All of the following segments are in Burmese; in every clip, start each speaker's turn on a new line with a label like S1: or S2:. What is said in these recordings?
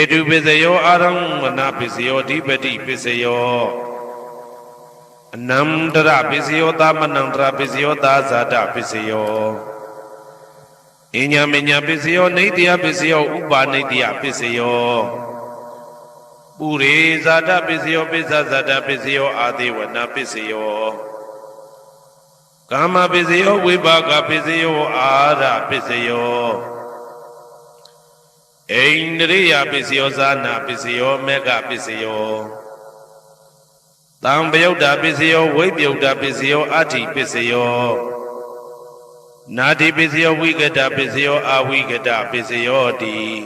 S1: Hedu Pisayo Aramana Pisayo Dipati Pisayo Namdra Pisayo Tamanandra Pisayo Tazada Pisayo Inya Minya Pisayo Nidya Pisayo Upa Nidya Pisayo Puri Zada Pisayo Pisa Zada Pisayo Adivana Pisayo Kama Pisayo Vibhaga Pisayo Ara Pisayo Indriya Pisayo Zana Pisayo Mega Pisayo Tambayuda Pisayo Vibhyuda Pisayo Ati Pisayo Nadi Pisayo Vigata Pisayo Avigata Pisayo Di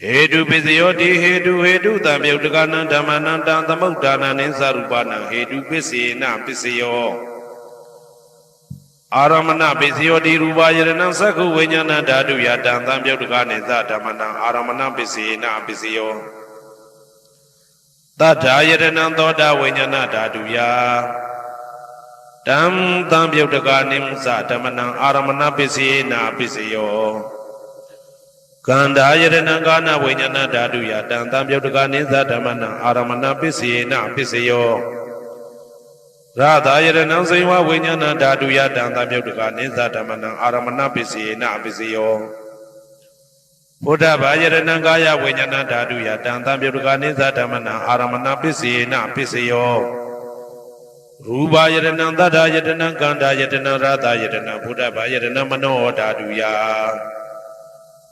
S1: Hedu Pisayo Di Hedu Tambayudagana Dhamananda Tamudana Ninsarupana Hedu Pisina Pisayo Aramana Pisayo Di Rubayarana Saku Vinyana Dadu Yadam Tambayudagane Zadamana Aramana Pisina Pisayo Tadayarana Toda Vinyana Dadu Ya Dam Tambayudaganim Zadamana Aramana Pisina Pisayo Gandayarana Gana Vinyana Dadu Yadam Tambayudagane Zadamana Aramana Pisina Pisayo Radayarana Saiva Vinyana Dadu Yadam Tambayudagane Zadamana Aramana Pisina Pisayo Buddha Bayarana Gaya Vinyana Dadu Yadam Tambayudagane Zadamana Aramana Pisina Pisayo Rubayarana Dadayarana Gandayarana Radayarana Buddha Bayarana Mano Dadu Ya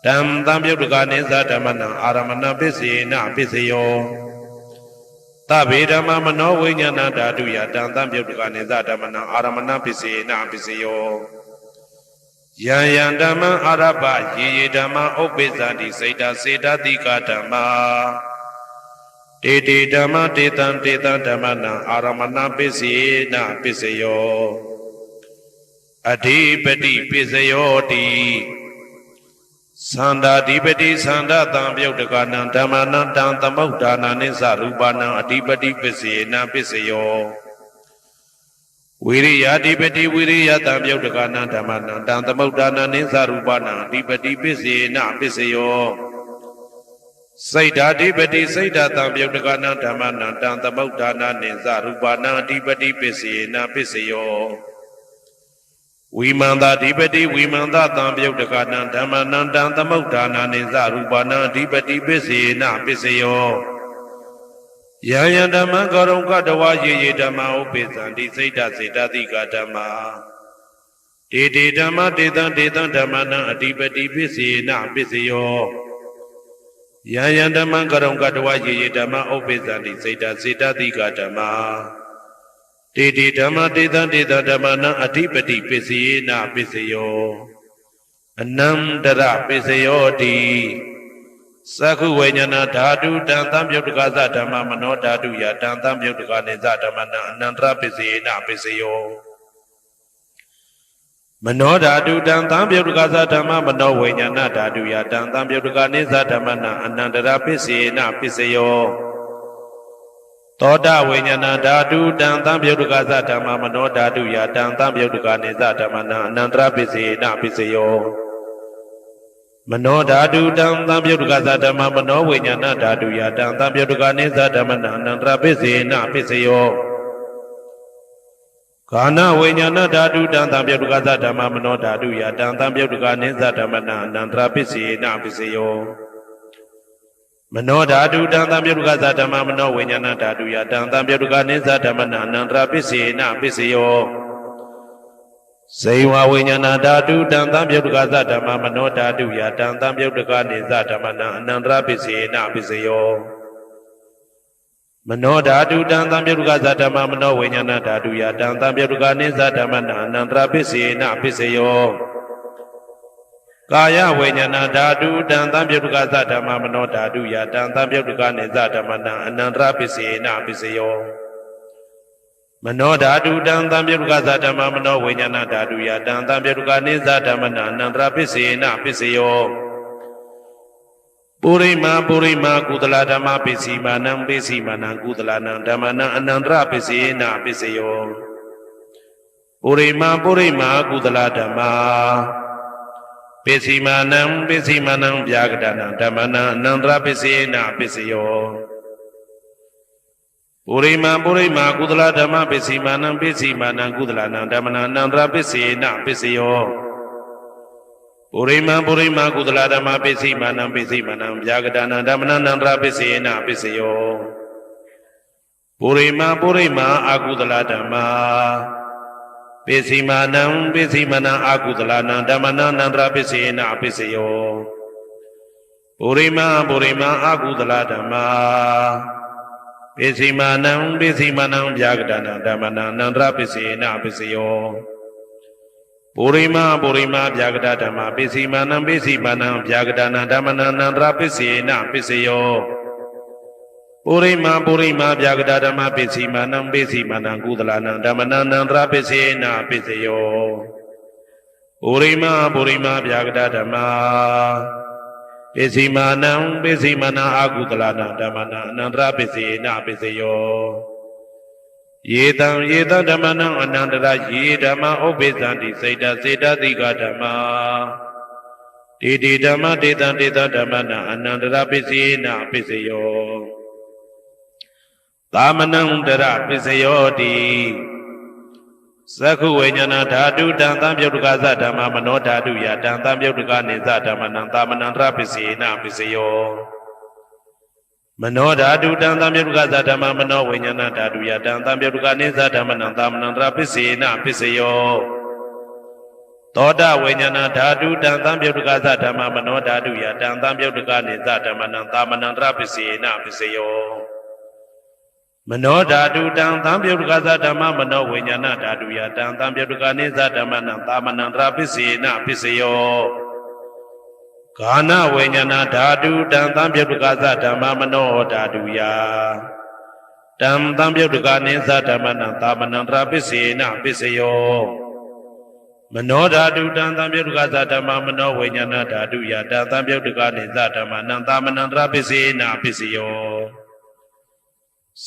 S1: Dam Tambayudagane Zadamana Aramana Pisina Pisayo Tabedama Mano Vinyana Dadu Yadam Tambayudagane Zadamana Aramana Pisina Pisayo Yayandama Araba Yedama Obezadi Seda Seda Dika Dama Dede Dama Detan Detan Damana Aramana Pisina Pisayo Adipati Pisayo Di Sanda Dipati Sanda Tambayudagana Damana Tamudana Nisarupana Adipati Pisina Pisayo Viriya Dipati Viriya Tambayudagana Damana Tamudana Nisarupana Adipati Pisina Pisayo Saida Dipati Saida Tambayudagana Damana Tamudana Nisarupana Adipati Pisina Pisayo Vimanda Dipati Vimanda Tambayudagana Damana Tamudana Nisarupana Adipati Pisina Pisayo Yayandama Garonga Dawa Ye Dama Upezandi Saida Saida Dika Dama Dede Dama Dedan Dedan Damana Adipati Pisina Pisayo Yayandama Garonga Dawa Ye Dama Upezandi Saida Saida Dika Dama Dede Dama Dedan Dedan Damana Adipati Pisina Pisayo Anandara Pisayo Di Saku Vinyana Dadu Dan Tambayudagaza Dhamma Mano Dadu Ya Dan Tambayudagane Zadamana Anandra Pisina Pisayo Mano Dadu Dan Tambayudagaza Dhamma Mano Vinyana Dadu Ya Dan Tambayudagane Zadamana Anandra Pisina Pisayo Toda Vinyana Dadu Dan Tambayudagaza Dhamma Mano Dadu Ya Dan Tambayudagane Zadamana Anandra Pisina Pisayo Mano Dadu Dan Tambayudagaza Dhamma Mano Vinyana Dadu Ya Dan Tambayudagane Zadamana Anandra Pisina Pisayo Kana Vinyana Dadu Dan Tambayudagaza Dhamma Mano Dadu Ya Dan Tambayudagane Zadamana Anandra Pisina Pisayo Mano Dadu Dan Tambayudagaza Dhamma Mano Vinyana Dadu Ya Dan Tambayudagane Zadamana Anandra Pisina Pisayo Saiva Vinyana Dadu Dan Tambayudagaza Dhamma Mano Dadu Ya Dan Tambayudagane Zadamana Anandra Pisina Pisayo Mano Dadu Dan Tambayudagaza Dhamma Mano Vinyana Dadu Ya Dan Tambayudagane Zadamana Anandra Pisina Pisayo Kaya Vinyana Dadu Dan Tambayudagaza Dhamma Mano Dadu Ya Dan Tambayudagane Zadamana Anandra Pisina Pisayo Mano Dadu Dan Tambayudagaza Dhamma Mano Vinyana Dadu Ya Dan Tambayudagane Zadamana Anandra Pisina Pisayo Purima Kudala Dhamma Pisimanam Pisimanam Kudala Dhammana Anandra Pisina Pisayo Purima Kudala Dhamma ပိစီမာနံဗျာကတနာဓမ္မနာအနန္တရပစ္စေနပစ္စယောပုရိမာကုသလဓမ္မပိစီမာနံကုသလနာဓမ္မနာအနန္တရပစ္စေနပစ္စယောပုရိမာကုသလဓမ္မပိစီမာနံဗျာကတနာဓမ္မနာအနန္တရပစ္စေနပစ္စယောပုရိမာအကုသလဓမ္မပိစီမာနံအကုသလနာဓမ္မနာအနန္တရပစ္စေနပစ္စယောပုရိမာအကုသလဓမ္မပိစီမာနံဗျာကတနာဓမ္မနာအနန္တရပစ္စေနပစ္စယောပုရိမာဗျာကတဓမ္မပိစီမာနံဗျာကတနာဓမ္မနာအနန္တရပစ္စေနပစ္စယောပုရိမာဗျာကတဓမ္မပိစီမာနံကုသလနာဓမ္မနာအနန္တရပစ္စေနပစ္စယောပုရိမာဗျာကတဓမ္မပိစီမာနံအကုသလနာဓမ္မနာအနန္တရပစ္စေနပစ္စယောယေတံဓမ္မနံအနန္တရယေဓမ္မဥပ္ပေသန္တိစေတသိကဓမ္မာတေဓမ္မတေတံဓမ္မနံအနန္တရပစ္စေနပစ္စယောသာမနံတရပစ္စယောတိသက္ခုဝိညာဏဓာတုတံသံပြုတ်တကသဓမ္မမနောဓာတုယတံသံပြုတ်တကနေသဓမ္မနံသာမနံတရပစ္စေနပစ္စယောမနောဓာတုတံသံပြုတ်တကသဓမ္မမနောဝိညာဏဓာတုယတံသံပြုတ်တကနေသဓမ္မနံသာမနံတရပစ္စေနပစ္စယောသောတဝိညာဏဓာတုတံသံပြုတ်တကသဓမ္မမနောဓာတုယတံသံပြုတ်တကနေသဓမ္မနံသာမနံတရပစ္စေနပစ္စယောမနောဓာတုတံသံပြုတ်တကသဓမ္မမနောဝိညာဏဓာတုယတံသံပြုတ်တကနေသဓမ္မနံသာမနံတရပစ္စေနပစ္စယောဂာနဝိညာဏဓာတုတံသံပြုတ်တကသဓမ္မမနောဓာတုယတံသံပြုတ်တကနေသဓမ္မနံသာမနံတရပစ္စေနပစ္စယောမနောဓာတုတံသံပြုတ်တကသဓမ္မမနောဝိညာဏဓာတုယတံသံပြုတ်တကနေသဓမ္မနံသာမနံတရပစ္စေနပစ္စယော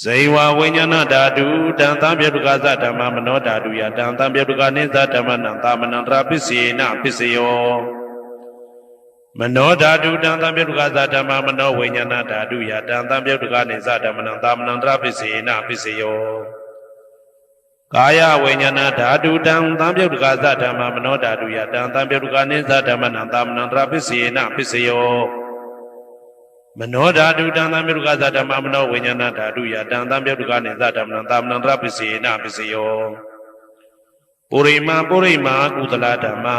S1: ဇေဝဝိညာဏဓာတုတံသံပြုတ်တကသဓမ္မမနောဓာတုယတံသံပြုတ်တကနေသဓမ္မနံသာမနံတရပစ္စေနပစ္စယောမနောဓာတုတံသံပြုတ်တကသဓမ္မမနောဝိညာဏဓာတုယတံသံပြုတ်တကနေသဓမ္မနံသာမနံတရပစ္စေနပစ္စယောကာယဝိညာဏဓာတုတံသံပြုတ်တကသဓမ္မမနောဓာတုယတံသံပြုတ်တကနေသဓမ္မနံသာမနံတရပစ္စေနပစ္စယောမနောဓာတုတံသံပြုတ်တကသဓမ္မမနောဝိညာဏဓာတုယတံသံပြုတ်တကနေသဓမ္မနံသာမနံတရပစ္စေနပစ္စယောပုရိမာကုသလဓမ္မာ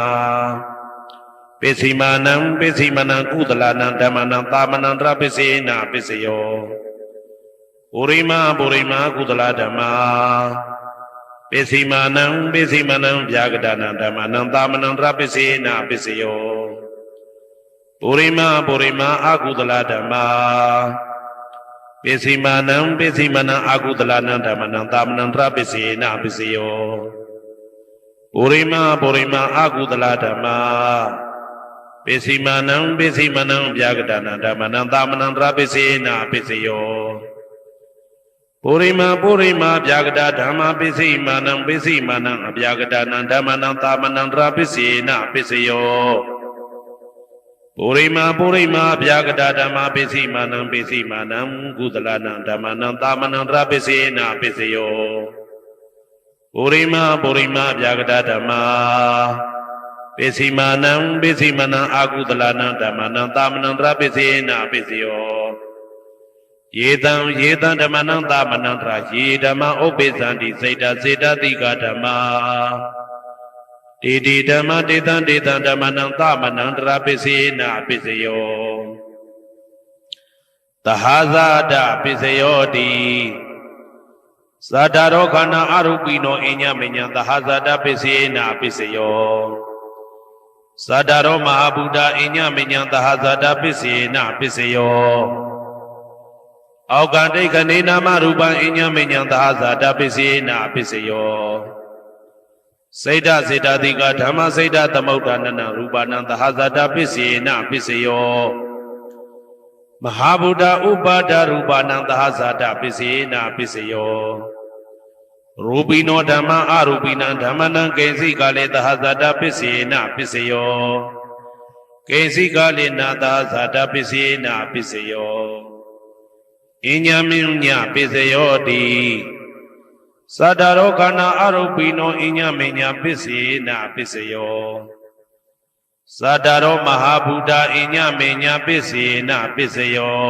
S1: ပိစီမာနံကုသလနာဓမ္မနံသာမနံတရပစ္စေနပစ္စယောပုရိမာကုသလဓမ္မာပိစီမာနံဗျာကတနာဓမ္မနံသာမနံတရပစ္စေနပစ္စယောပုရိမာအကုသလဓမ္မာပိစီမာနံအကုသလနာဓမ္မနံသာမနံတရပစ္စေနပစ္စယောပုရိမာအကုသလဓမ္မာပိစီမာနံဗျာကတနာဓမ္မနံသာမနံတရပစ္စေနပစ္စယောပုရိမာဗျာကတဓမ္မပိစီမာနံအဗျာကတနာဓမ္မနံသာမနံတရပစ္စေနပစ္စယောပုရိမာဗျာကတဓမ္မပိစီမာနံကုသလနာဓမ္မနံသာမနံတရပစ္စေနပစ္စယောပုရိမာဗျာကတဓမ္မပိစီမာနံအကုသလနာဓမ္မနံသာမနံတရပစ္စေနပစ္စယောယေတံဓမ္မနံသာမနံတရယေဓမ္မဥပ္ပေသန္တိစေတသိကဓမ္မာတေဓမ္မတေတံဓမ္မနံသာမနံတရပစ္စေနပစ္စယောသဟာဇာတပစ္စယောတိသတ္တရောခန္ဓာအရူပိနောအညမညံသဟာဇာတပစ္စေနပစ္စယောသတ္တရောမဟာဗုဒ္ဓအညမညံသဟာဇာတပစ္စေနပစ္စယောအောက်ကတိခဏေနာမရူပံအညမညံသဟာဇာတပစ္စေနပစ္စယောစေတသိကဓမ္မစေတသမုဋ္ဌာနနရူပနံသဟာဇာတပစ္စေနပစ္စယောမဟာဗုဒ္ဓဥပါဒရူပနံသဟာဇာတပစ္စေနပစ္စယောရူပိနောဓမ္မအရူပိနံဓမ္မနံကိဉ္စိကလေသဟာဇာတပစ္စေနပစ္စယော ကိဉ္စိကာလေနာသာဇာတပစ္စယေနပစ္စယောအညမင်းညပစ္စယောတိသတ္တရောခန္ဓာအရုပိနောအညမင်းညပစ္စယေနပစ္စယောသတ္တရောမဟာဗုဒ္ဓအညမင်းညပစ္စယေနပစ္စယော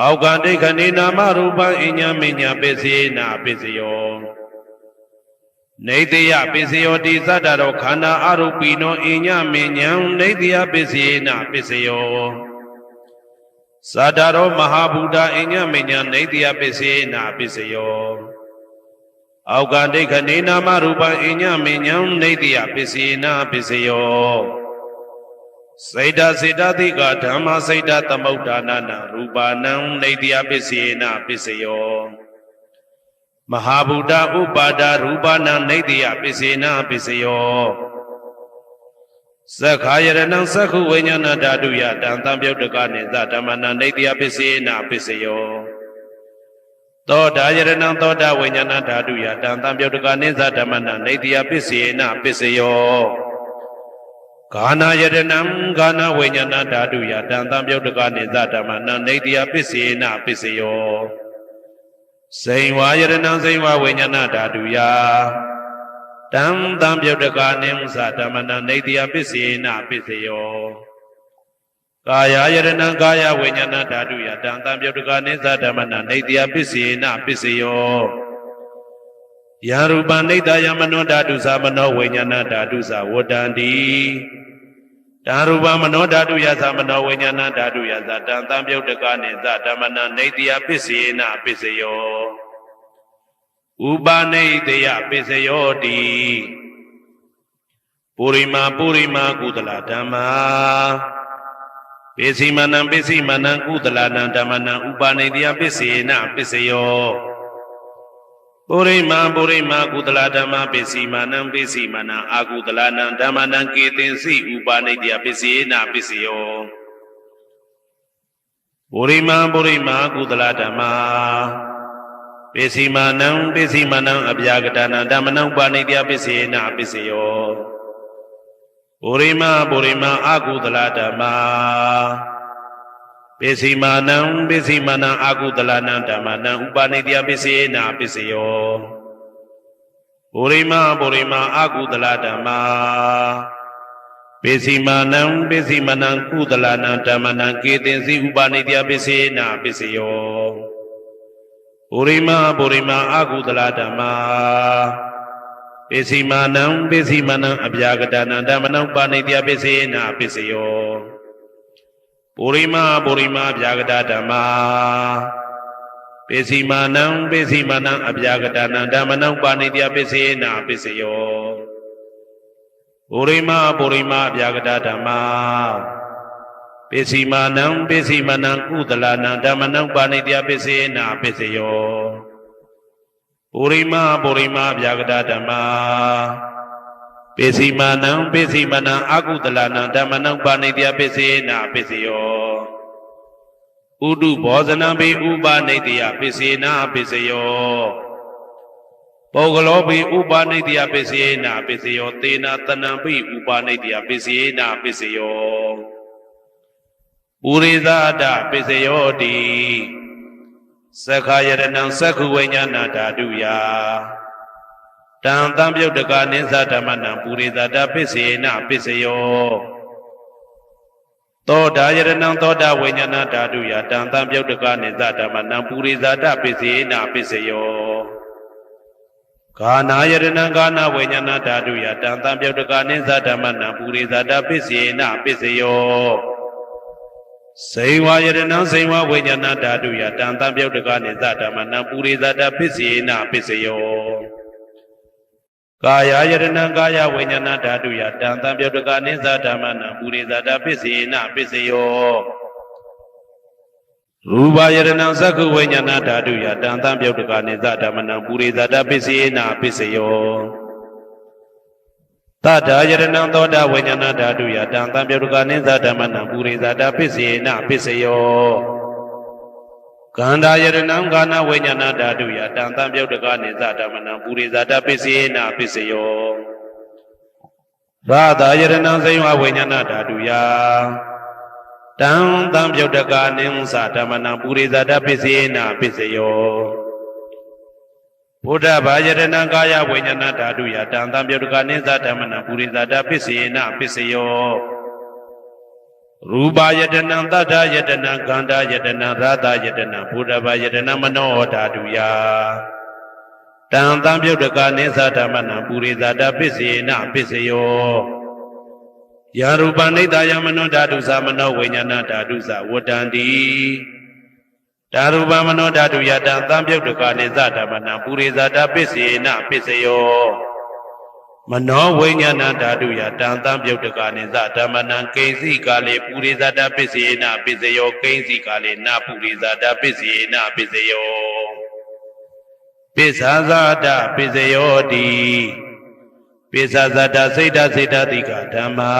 S1: အောက်ကဒိဋ္ဌနေနာမရူပံအညမင်းညပစ္စယေနပစ္စယောနေတယပစ္စယောတိသတ္တရောခန္ဓာအရုပိနောအညမင်းညံနေတယပစ္စယေနပစ္စယောသတ္တရောမဟာဗုဒ္ဓအညမညနေတယပစ္စယေနပစ္စယောအောက်ကဒိဋ္ဌနေနာမရူပံအညမညံနေတယပစ္စယေနပစ္စယောစေတစေတသိကဓမ္မစေတသမုဋ္ဌာနနာရူပနံနေတယပစ္စယေနပစ္စယောမဟာဗုဒ္ဓဥပါဒရူပနံနေတယပစ္စေနပစ္စယောသက္ခာယရဏံသက္ခုဝိညာဏဓာတုယတံတံပြုတ်တကနေသဓမ္မနံနေတယပစ္စေနပစ္စယောသောတာယရဏံသောတာဝိညာဏဓာတုယတံတံပြုတ်တကနေသဓမ္မနံနေတယပစ္စေနပစ္စယောဂာနာယရဏံဂာနာဝိညာဏဓာတုယတံတံပြုတ်တကနေသဓမ္မနံနေတယပစ္စေနပစ္စယောစိန်ဝါယရဏံစိန်ဝါဝိညာဏဓာတုယတံတံပြုတ်တကနေသဓမ္မနံနေတယပစ္စေနပစ္စယောကာယယရဏံကာယဝိညာဏဓာတုယတံတံပြုတ်တကနေသဓမ္မနံနေတယပစ္စေနပစ္စယောယရူပနိတယမနောဓာတုသမနောဝိညာဏဓာတုသဝတ္တန္တိဓာရူပမနောဓာတုယသမနောဝိညာဏဓာတုယသတံတံပြုတ်တကနေသဓမ္မနံနေတယပစ္စေနပစ္စယောဥပနိတယပစ္စယောတိပုရိမာကုသလဓမ္မာပိစိမနံကုသလနံဓမ္မနံဥပနိတယပစ္စေနပစ္စယောပုရိမာကုသလဓမ္မာပိစိမနံအာကုသလနံဓမ္မနံကေသင်္စိဥပနိတယပစ္စေနပစ္စယောပုရိမာကုသလဓမ္မာပိစိမနံအဗျာကတနံဓမ္မနံဥပနိတယပစ္စေနပစ္စယောပုရိမာအာကုသလဓမ္မာပိစိမနံအာကုသလနံဓမ္မနံဥပနိတယပစ္စေနပစ္စယောပုရိမာအာကုသလဓမ္မာပိစိမနံကုသလနံဓမ္မနံကေသင်္စိဥပနိတယပစ္စေနပစ္စယောပုရိမာအာကုသလဓမ္မာပိစိမနံအဗျာကတနံဓမ္မနံဥပနိတယပစ္စေနပစ္စယောပုရိမာဗျာကတဓမ္မာပိစိမနံအဗျာကတနံဓမ္မနံဥပနိတယပစ္စေနပစ္စယောပုရိမာဗျာကတဓမ္မာပိစိမနံကုသလနံဓမ္မနံဥပနိတယပစ္စေနပစ္စယောပုရိမာဗျာကတဓမ္မာပိစိမနံအာကုသလနံဓမ္မနံဥပနိတယပစ္စေနပစ္စယောဥဒုဘောဇနံပိဥပနိတယပစ္စေနပစ္စယောပုဂ္ဂလောပိဥပနိတယပစ္စေနပစ္စယောသေနတနံပိဥပနိတယပစ္စေနပစ္စယောပုရိသဒပစ္စယောတိသက္ခာယရဏံသက္ခုဝိညာဏဓာတုယတံတံပြုတ်တကနိသဓမ္မနံပုရိသဒပစ္စေနပစ္စယောသောတာယရဏံသောတာဝိညာဏဓာတုယတံတံပြုတ်တကနိသဓမ္မနံပုရိသဒပစ္စေနပစ္စယောဂာနာယရဏံဂာနာဝိညာဏဓာတုယတံတံပြုတ်တကနိသဓမ္မနံပုရိသဒပစ္စေနပစ္စယောစိန်ဝါယရဏံစိန်ဝါဝိညာဏဓာတုယတံတံပြုတ်တကနိသဓမ္မနံပုရိသဒပစ္စေနပစ္စယောကာယယရဏံကာယဝိညာဏဓာတုယတံတံပြုတ်တကနိသဓမ္မနံပုရိသဒပစ္စေနပစ္စယောရူပယရဏံသက္ခုဝိညာဏဓာတုယတံတံပြုတ်တကနိသဓမ္မနံပုရိသဒပစ္စေနပစ္စယောသတ္တယရဏံသောတာဝိညာဏဓာတုယတံတံပြုတ်တကနိသဓမ္မနံပုရိသဒပစ္စေနပစ္စယောကန္တာယရဏံကာနဝိညာဏဓာတုယတံတံပြုတ်တကနိသဓမ္မနံပုရိသဒပစ္စေနပစ္စယော ရာသာယရဏံဇိဝဝိညာဏဓာတုယတံတံပြုတ်တကာနိသဓမ္မနံပုရိသတပစ္စေနပစ္စယောဘုဒ္ဓဘာယရဏံကာယဝိညာဏဓာတုယတံတံပြုတ်တကာနိသဓမ္မနံပုရိသတပစ္စေနပစ္စယောရူပယတနံတတ္ထယတနံခန္ဓာယတနံရာသယတနံဘုဒ္ဓဘာယတနံမနောဓာတုယတံတံပြုတ်တကာနိသဓမ္မနံပုရိသတပစ္စေနပစ္စယောယာရူပနိတ္တယမနောဓာတုသမနောဝိညာဏဓာတုသဝတ္တန္တိဓာရူပမနောဓာတုယတံတံပြုတ်တကာနိသဓမ္မနံပုရိသတပစ္စေနပစ္စယောမနောဝိညာဏဓာတုယတံတံပြုတ်တကာနိသဓမ္မနံကိဉ္စီကာလေပုရိသတပစ္စေနပစ္စယောကိဉ္စီကာလေနပုရိသတပစ္စေနပစ္စယောပစ္ဆာဇာတပစ္စယောတိပိစ္ဆာဇတစိတ်တစိတ်တတိကဓမ္မာ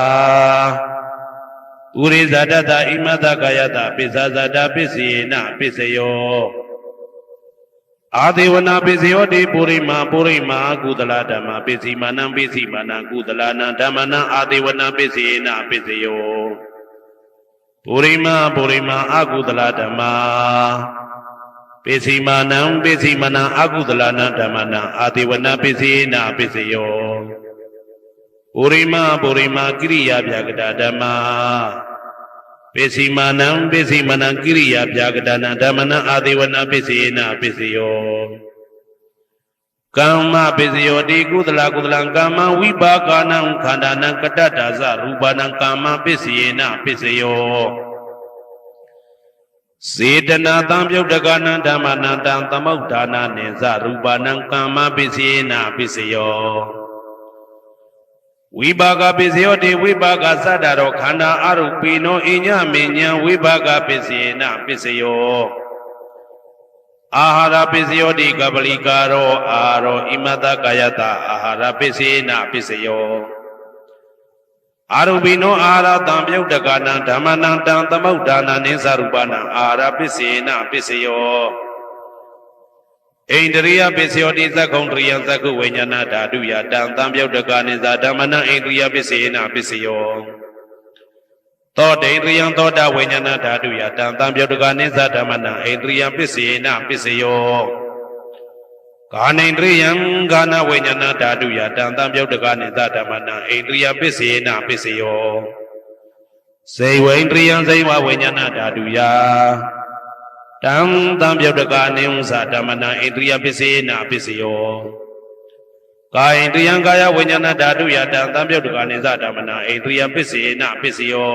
S1: ဥရိဇတတဣမတကာယတပိစ္ဆာဇတပစ္စေနပစ္စယောအာဒေဝနာပစ္စယောတိပုရိမာကုသလဓမ္မာပစ္စည်းမာနံပစ္စည်းမာနံကုသလနံဓမ္မနံအာဒေဝနာပစ္စေနပစ္စယောပုရိမာအကုသလဓမ္မာပစ္စည်းမာနံအကုသလနံဓမ္မနံအာဒေဝနာပစ္စေနပစ္စယောပုရိမာကိရိယာပြကတာဓမ္မာပစ္စည်းမာနံကိရိယာပြကတာနံဓမ္မနံအာဒေဝနာပစ္စေနပစ္စယောကမ္မပစ္စယောတိကုသလကမ္မဝိပါကနံခန္ဓာနံကတ္တဒါဇရူပနံကမ္မပစ္စေနပစ္စယောစေတနာတံပြုတ်တကနံဓမ္မနံတံသမုဋ္ဌာနာနိသရူပနံကမ္မပစ္စေနပစ္စယောဝိပါကပစ္စယောတိဝိပါကသတ္တရောခန္ဓာအရုပိနောအညမေညာဝိပါကပစ္စေနပစ္စယောအာဟာရပစ္စယောတိကပလိကာရောအာရောဣမတကာယတအာဟာရပစ္စေနပစ္စယောအာရုပိနောအာဟာရတံပြုတ်တကနံဓမ္မနံတံသမုဋ္ဌာနာနိသရူပနံအာဟာရပစ္စေနပစ္စယောဣန္ဒရိယပစ္စယောတိသက္ကုံတရိယသက္ကုဝိညာဏဓာတုယတံတံပြုတ်တကနိသဓမ္မနံဣန္ဒရိယပစ္စေနပစ္စယောသောတေန္ဒရိယသောတာဝိညာဏဓာတုယတံတံပြုတ်တကနိသဓမ္မနံဣန္ဒရိယပစ္စေနပစ္စယောကာနိန္ဒရိယံကာနဝိညာဏဓာတုယတံတံပြုတ်တကနိသဓမ္မနံဣန္ဒရိယပစ္စေနပစ္စယောဇေဝိန္ဒရိယံဇေဝဝိညာဏဓာတုယတံတံပြုတ်တကနိသဓမ္မနံဣန္ဒရိယပစ္စေနပစ္စယောကာယန္ဒရိယံကာယဝိညာဏဓာတုယတံတံပြုတ်တကနိသဓမ္မနံဣန္ဒရိယပစ္စေနပစ္စယော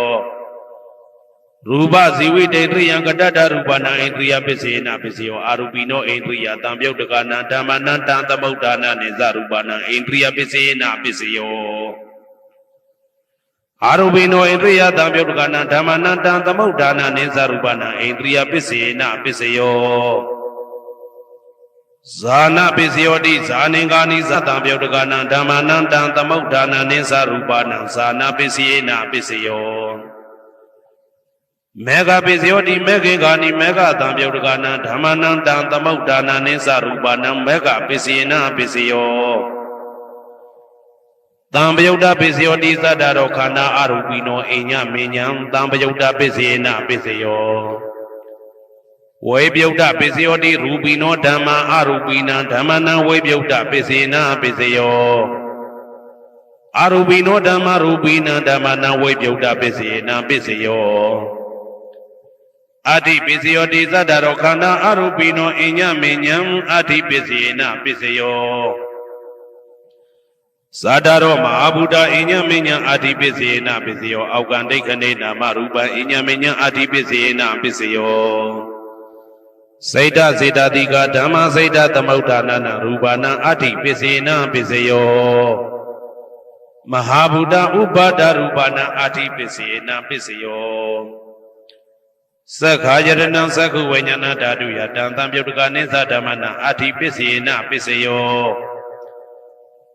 S1: ရူပဇီဝိတေန္ဒရိယံကတ္တရူပနံဣန္ဒရိယပစ္စေနပစ္စယောအာရူပိနောဣန္ဒရိယတံပြုတ်တကနံဓမ္မနံတံသမုဋ္ဌာနာနိသရူပနံဣန္ဒရိယပစ္စေနပစ္စယောအာရုပိနောဣန္ဒရိယတံပြုတ်တကနံဓမ္မနံတံသမုဋ္ဌာနာနိသရူပနံဣန္ဒရိယပစ္စေနပစ္စယောဇာနပစ္စယောတိဇာနင်္ဂာနိသတံပြုတ်တကနံဓမ္မနံတံသမုဋ္ဌာနာနိသရူပနံဇာနပစ္စေနပစ္စယောမေဃပစ္စယောတိမေခေဂာနိမေဃတံပြုတ်တကနံဓမ္မနံတံသမုဋ္ဌာနာနိသရူပနံမေဃပစ္စေနပစ္စယောတံပယုတ်တပစ္စယောတိသတ္တရောခန္ဓာအရူပိနောအိညမေညံတံပယုတ်တပစ္စေနပစ္စယောဝေပယုတ်တပစ္စယောတိရူပိနောဓမ္မာအရူပိနံဓမ္မနံဝေပယုတ်တပစ္စေနပစ္စယောအရူပိနောဓမ္မာရူပိနံဓမ္မနံဝေပယုတ်တပစ္စေနပစ္စယောအတ္တိပစ္စယောတိသတ္တရောခန္ဓာအရူပိနောအိညမေညံအတ္တိပစ္စေနပစ္စယောဇာတရောမဟာဗုဒ္ဓအိညမေညံအတ္တိပစ္စေနပစ္စယောအောက်ကံဒိဋ္ဌိနေနာမရူပံအိညမေညံအတ္တိပစ္စေနပစ္စယောစေတစေတတိကဓမ္မစေတသမုဋ္ဌာနာရူပနံအတ္တိပစ္စေနပစ္စယောမဟာဗုဒ္ဓဥပါဒရူပနံအတ္တိပစ္စေနပစ္စယောသက္ခာယရဏံသက္ခုဝိညာဏဓာတုယတံတံပြုတ်တကနိသဓမ္မနံအတ္တိပစ္စေနပစ္စယော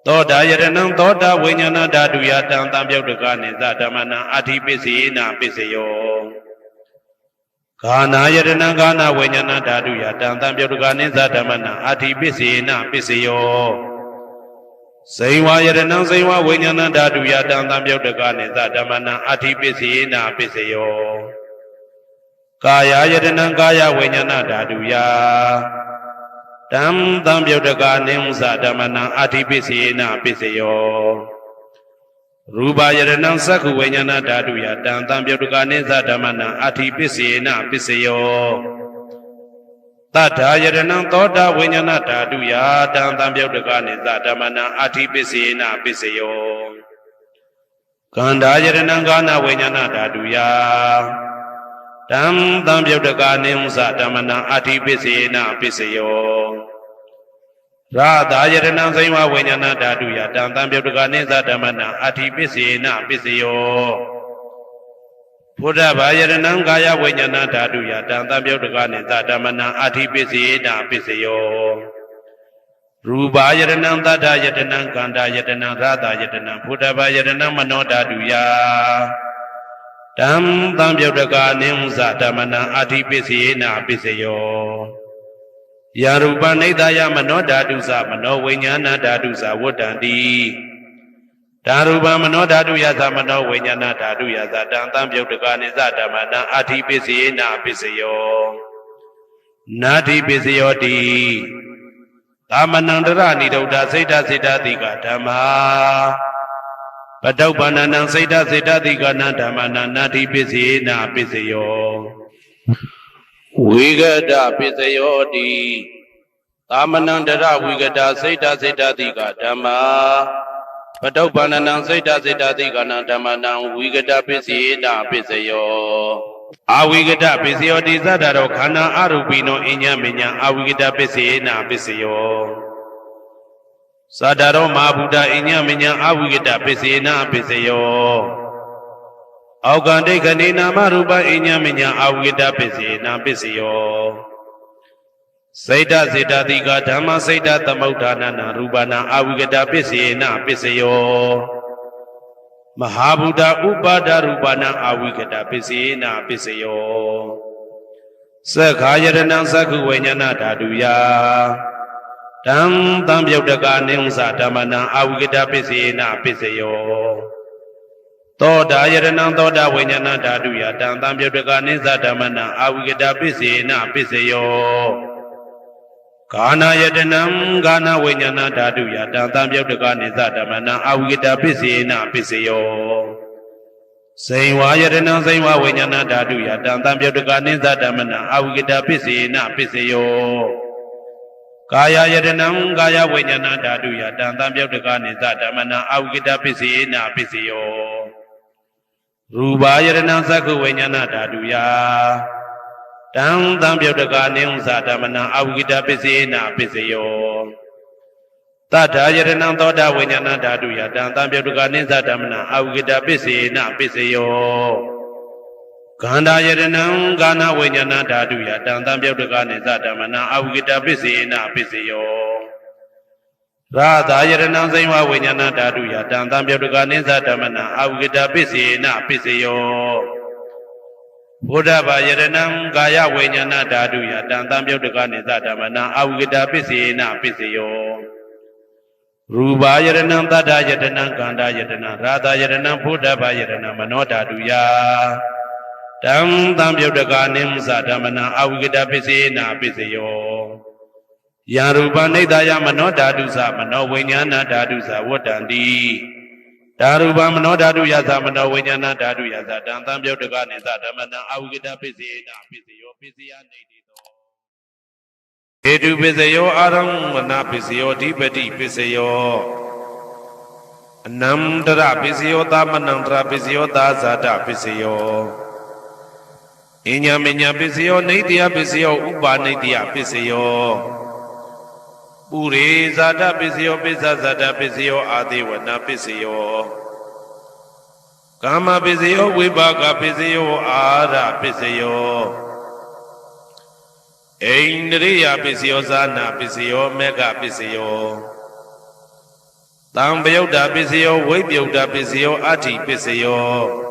S1: သောတာယရဏံသောတာဝိညာဏဓာတုယတံတံပြုတ်တကနိသဓမ္မနံအတ္တိပစ္စေနပစ္စယောဂာနာယရဏံဂာနာဝိညာဏဓာတုယတံတံပြုတ်တကနိသဓမ္မနံအတ္တိပစ္စေနပစ္စယော စိန်ဝါယတနံစိန်ဝါဝိညာဏဓာတုယတံတံပြုတ်တကနေသဓမ္မနံအဋ္ဌိပစ္စယေနပစ္စယောကာယယတနံကာယဝိညာဏဓာတုယတံတံပြုတ်တကနေသဓမ္မနံအဋ္ဌိပစ္စယေနပစ္စယောရူပယတနံသက္ခုဝိညာဏဓာတုယတံတံပြုတ်တကနေသဓမ္မနံအဋ္ဌိပစ္စယေနပစ္စယောတထာယတနံသောတာဝိညာဏဓာတုယတံတံပြုတ်တကနေသဓမ္မနံအဋ္ဌိပစ္စယေနပစ္စယောကန္တာယတနံကာနဝိညာဏဓာတုယတံတံပြုတ်တကနေသဓမ္မနံအဋ္ဌိပစ္စယေနပစ္စယောရာသာယတနံစိန်ဝဝိညာဏဓာတုယတံတံပြုတ်တကနေသဓမ္မနံအဋ္ဌိပစ္စယေနပစ္စယောဘုဒ္ဓဘာယတနံကာယဝိညာဏဓာတုယတံတံပြုတ်တကနေသဓမ္မနံအဋ္ဌိပစ္စယေနပစ္စယောရူပယတနံသတ္တယတနံကန္တာယတနံရာသာယတနံဘုဒ္ဓဘာယတနံမနောဓာတုယတံတံပြုတ်တကနေသဓမ္မနံအဋ္ဌိပစ္စယေနပစ္စယောယာရူပနိဒာယမနောဓာတုသမနောဝိညာဏဓာတုသဝတ္တံတိဓာရူပမနောဓာတုယသမနောဝိညာဏဓာတုယသတံတံပြုတ်တကနေသဓမ္မနံအဋ္ဌိပစ္စယေနပစ္စယောနာတိပစ္စယောတိသမနံတရဏိဒုဒ္ဓစိတ်တစေတတိကဓမ္မာပတုပ္ပန္နံစိတ်တစေတတိကနံဓမ္မနံနာတိပစ္စယေနပစ္စယောဝိဂဒပစ္စယောတိသမနံတရဝိဂဒစိတ်တစေတတိကဓမ္မာပတုပ္ပန္နံစိတ်တစေတတိကနံဓမ္မနံဝိဂဒပစ္စယေနပစ္စယောအဝိဂဒပစ္စယောတိသတ္တရောခန္ဓာအရူပိနောအညမညအဝိဂဒပစ္စယေနပစ္စယောသတ္တရောမဟာဗုဒ္ဓအညမညအဝိဂဒပစ္စယေနပစ္စယောအောက်ကံဒိဋ္ဌနေနာမရူပအညမညအဝိဂဒပစ္စယေနပစ္စယောစိတ်တစေတတိကဓမ္မစိတ်တသမုဋ္ဌာနနာရူပနာအဝိဂဒပစ္စယေနပစ္စယောမဟာဗုဒ္ဓဥပါဒရူပနာအဝိဂဒပစ္စယေနပစ္စယောသက္ခာယတနံသက္ခုဝိညာဏဓာတုယတံတံပြုတ်တကနေသဓမ္မနံအဝိဂဒပစ္စယေနပစ္စယောသောတာယတနံသောတာဝိညာဏဓာတုယတံတံပြုတ်တကနေသဓမ္မနံအဝိဂဒပစ္စယေနပစ္စယောကာနာယတနံကာနဝိညာဏဓာတုယတံတံပြုတ်တကနေသဓမ္မနံအဝိဂဒပစ္စယေနပစ္စယောစိန်ဝါယတနံစိန်ဝဝိညာဏဓာတုယတံတံပြုတ်တကနေသဓမ္မနံအဝိဂဒပစ္စယေနပစ္စယောကာယယတနံကာယဝိညာဏဓာတုယတံတံပြုတ်တကနေသဓမ္မနံအဝိဂဒပစ္စယေနပစ္စယောရူပယတနံသက္ခုဝိညာဏဓာတုယတံတံပြုတ်တကနေသဓမ္မနံအဝိဂဒပစ္စယေနပစ္စယောတထာယတနံသောတာဝိညာဏဓာတုယတံတံပြုတ်တကနေသဓမ္မနံအဝိဂဒပစ္စယေနပစ္စယောကန္တာယတနံကာနဝိညာဏဓာတုယတံတံပြုတ်တကနေသဓမ္မနံအဝိဂဒပစ္စယေနပစ္စယောရာသာယတနံစိန်ဝဝိညာဏဓာတုယတံတံပြုတ်တကနေသဓမ္မနံအဝိဂဒပစ္စယေနပစ္စယောဘုဒ္ဓဘာယတနံကာယဝိညာဏဓာတုယတံတံပြုတ်တကနေသဓမ္မနံအဝိဂဒပစ္စယေနပစ္စယောရူပယတနံတတ္ထယတနံကန္တာယတနံရာသာယတနံဘုဒ္ဓဘာယတနံမနောဓာတုယတံတံပြုတ်တကနေသဓမ္မနံအဝိဂဒပစ္စယေနပစ္စယောယာရူပနိဒာယမနောဓာတုသမနောဝိညာဏဓာတုသဝတ္တံတိဓာရူပမနောဓာတုယသမနောဝိညာဏဓာတုယသတံတံပြုတ်တကနေသဓမ္မနံအဝိဂဒပစ္စယေနပစ္စယောပစ္စယနေတိတောဟေတုပစ္စယောအာရမဏပစ္စယောဓိပတိပစ္စယောအနန္တရပစ္စယောသမနန္တရပစ္စယောသာဇာတပစ္စယောအညမညပစ္စယောနေတယပစ္စယောဥပါနေတယပစ္စယောပုရိဇာတပစ္စယောပိစ္ဆဇာတပစ္စယောအာသေဝနာပစ္စယောကာမပစ္စယောဝိပါကပစ္စယောအာရပစ္စယောအိန္ဒြိယပစ္စယောဇာနာပစ္စယောမေဃပစ္စယောတံပယုတ်တာပစ္စယောဝိပယုတ်တာပစ္စယောအဋ္ဌိပစ္စယော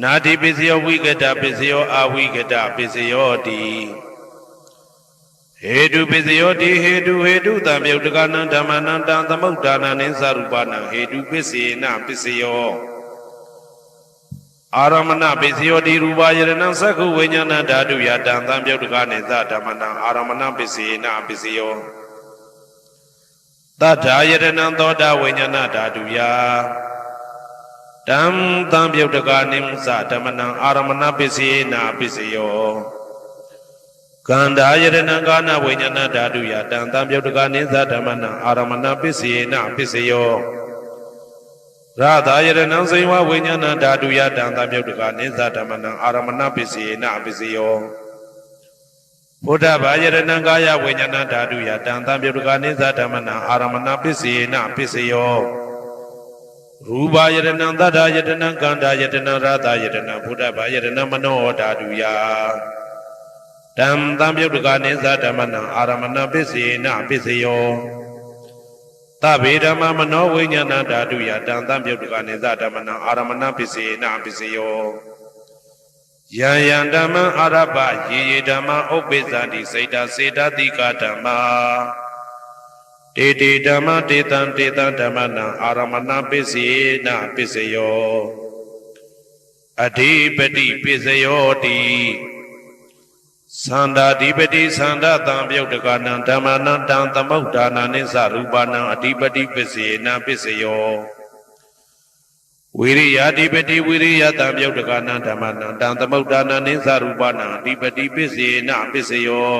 S1: နာတိပစ္စယောဝိကတပစ္စယောအဝိကတပစ္စယောတိဟ ဟေတုပစ္စယောတိဟေတုတံပြုတ်တကနံဓမ္မနံတံသမုဋ္ဌာနံနိသရူပနံဟေတုပစ္စေနပစ္စယောအာရမဏပစ္စယောတိရူပယရဏံသက္ခုဝိညာဏဓာတုယတံသံပြုတ်တကနိသဓမ္မနံအာရမဏပစ္စေနပစ္စယောတထာယရဏံသောတာဝိညာဏဓာတုယတံသံပြုတ်တကနိသဓမ္မနံအာရမဏပစ္စေနပစ္စယောကန္တာယရဏံကာနဝိညာဏဓာတုယတံသံပြုတ်တကနိသဓမ္မနံအာရမဏပစ္စေနပစ္စယောရသာယရဏံဇိဝဝိညာဏဓာတုယတံသံပြုတ်တကနိသဓမ္မနံအာရမဏပစ္စေနပစ္စယောဘုဒ္ဓဘာယရဏံကာယဝိညာဏဓာတုယတံသံပြုတ်တကနိသဓမ္မနံအာရမဏပစ္စေနပစ္စယောရူပယရဏံသတ္တယတနံကန္တာယတနံရသာယတနံဘုဒ္ဓဘာယရဏံမနောဓာတုယတံသံပြုတ်တကနိသဓမ္မနံအာရမဏပစ္စေနပစ္စယောသဗ္ဗေဓမ္မမနောဝိညာဏဓာတုယတံသံပြုတ်တကနိသဓမ္မနံအာရမဏပစ္စေနပစ္စယောယံယံဓမ္မအာရပယေဓမ္မဥပ္ပိသန္တိစိတ်တစေတတိကဓမ္မာတေတေဓမ္မတေတံဓမ္မနံအာရမဏပစ္စေနပစ္စယောအဓိပတိပစ္စယောတိသန္တာဓိပတိသန္တာတံပြုတ်တကနံဓမ္မနံတံသမုဋ္ဌာနံနိသရူပနံအဓိပတိပစ္စေနပစ္စယောဝိရိယဓိပတိဝိရိယတံပြုတ်တကနံဓမ္မနံတံသမုဋ္ဌာနံနိသရူပနံအဓိပတိပစ္စေနပစ္စယော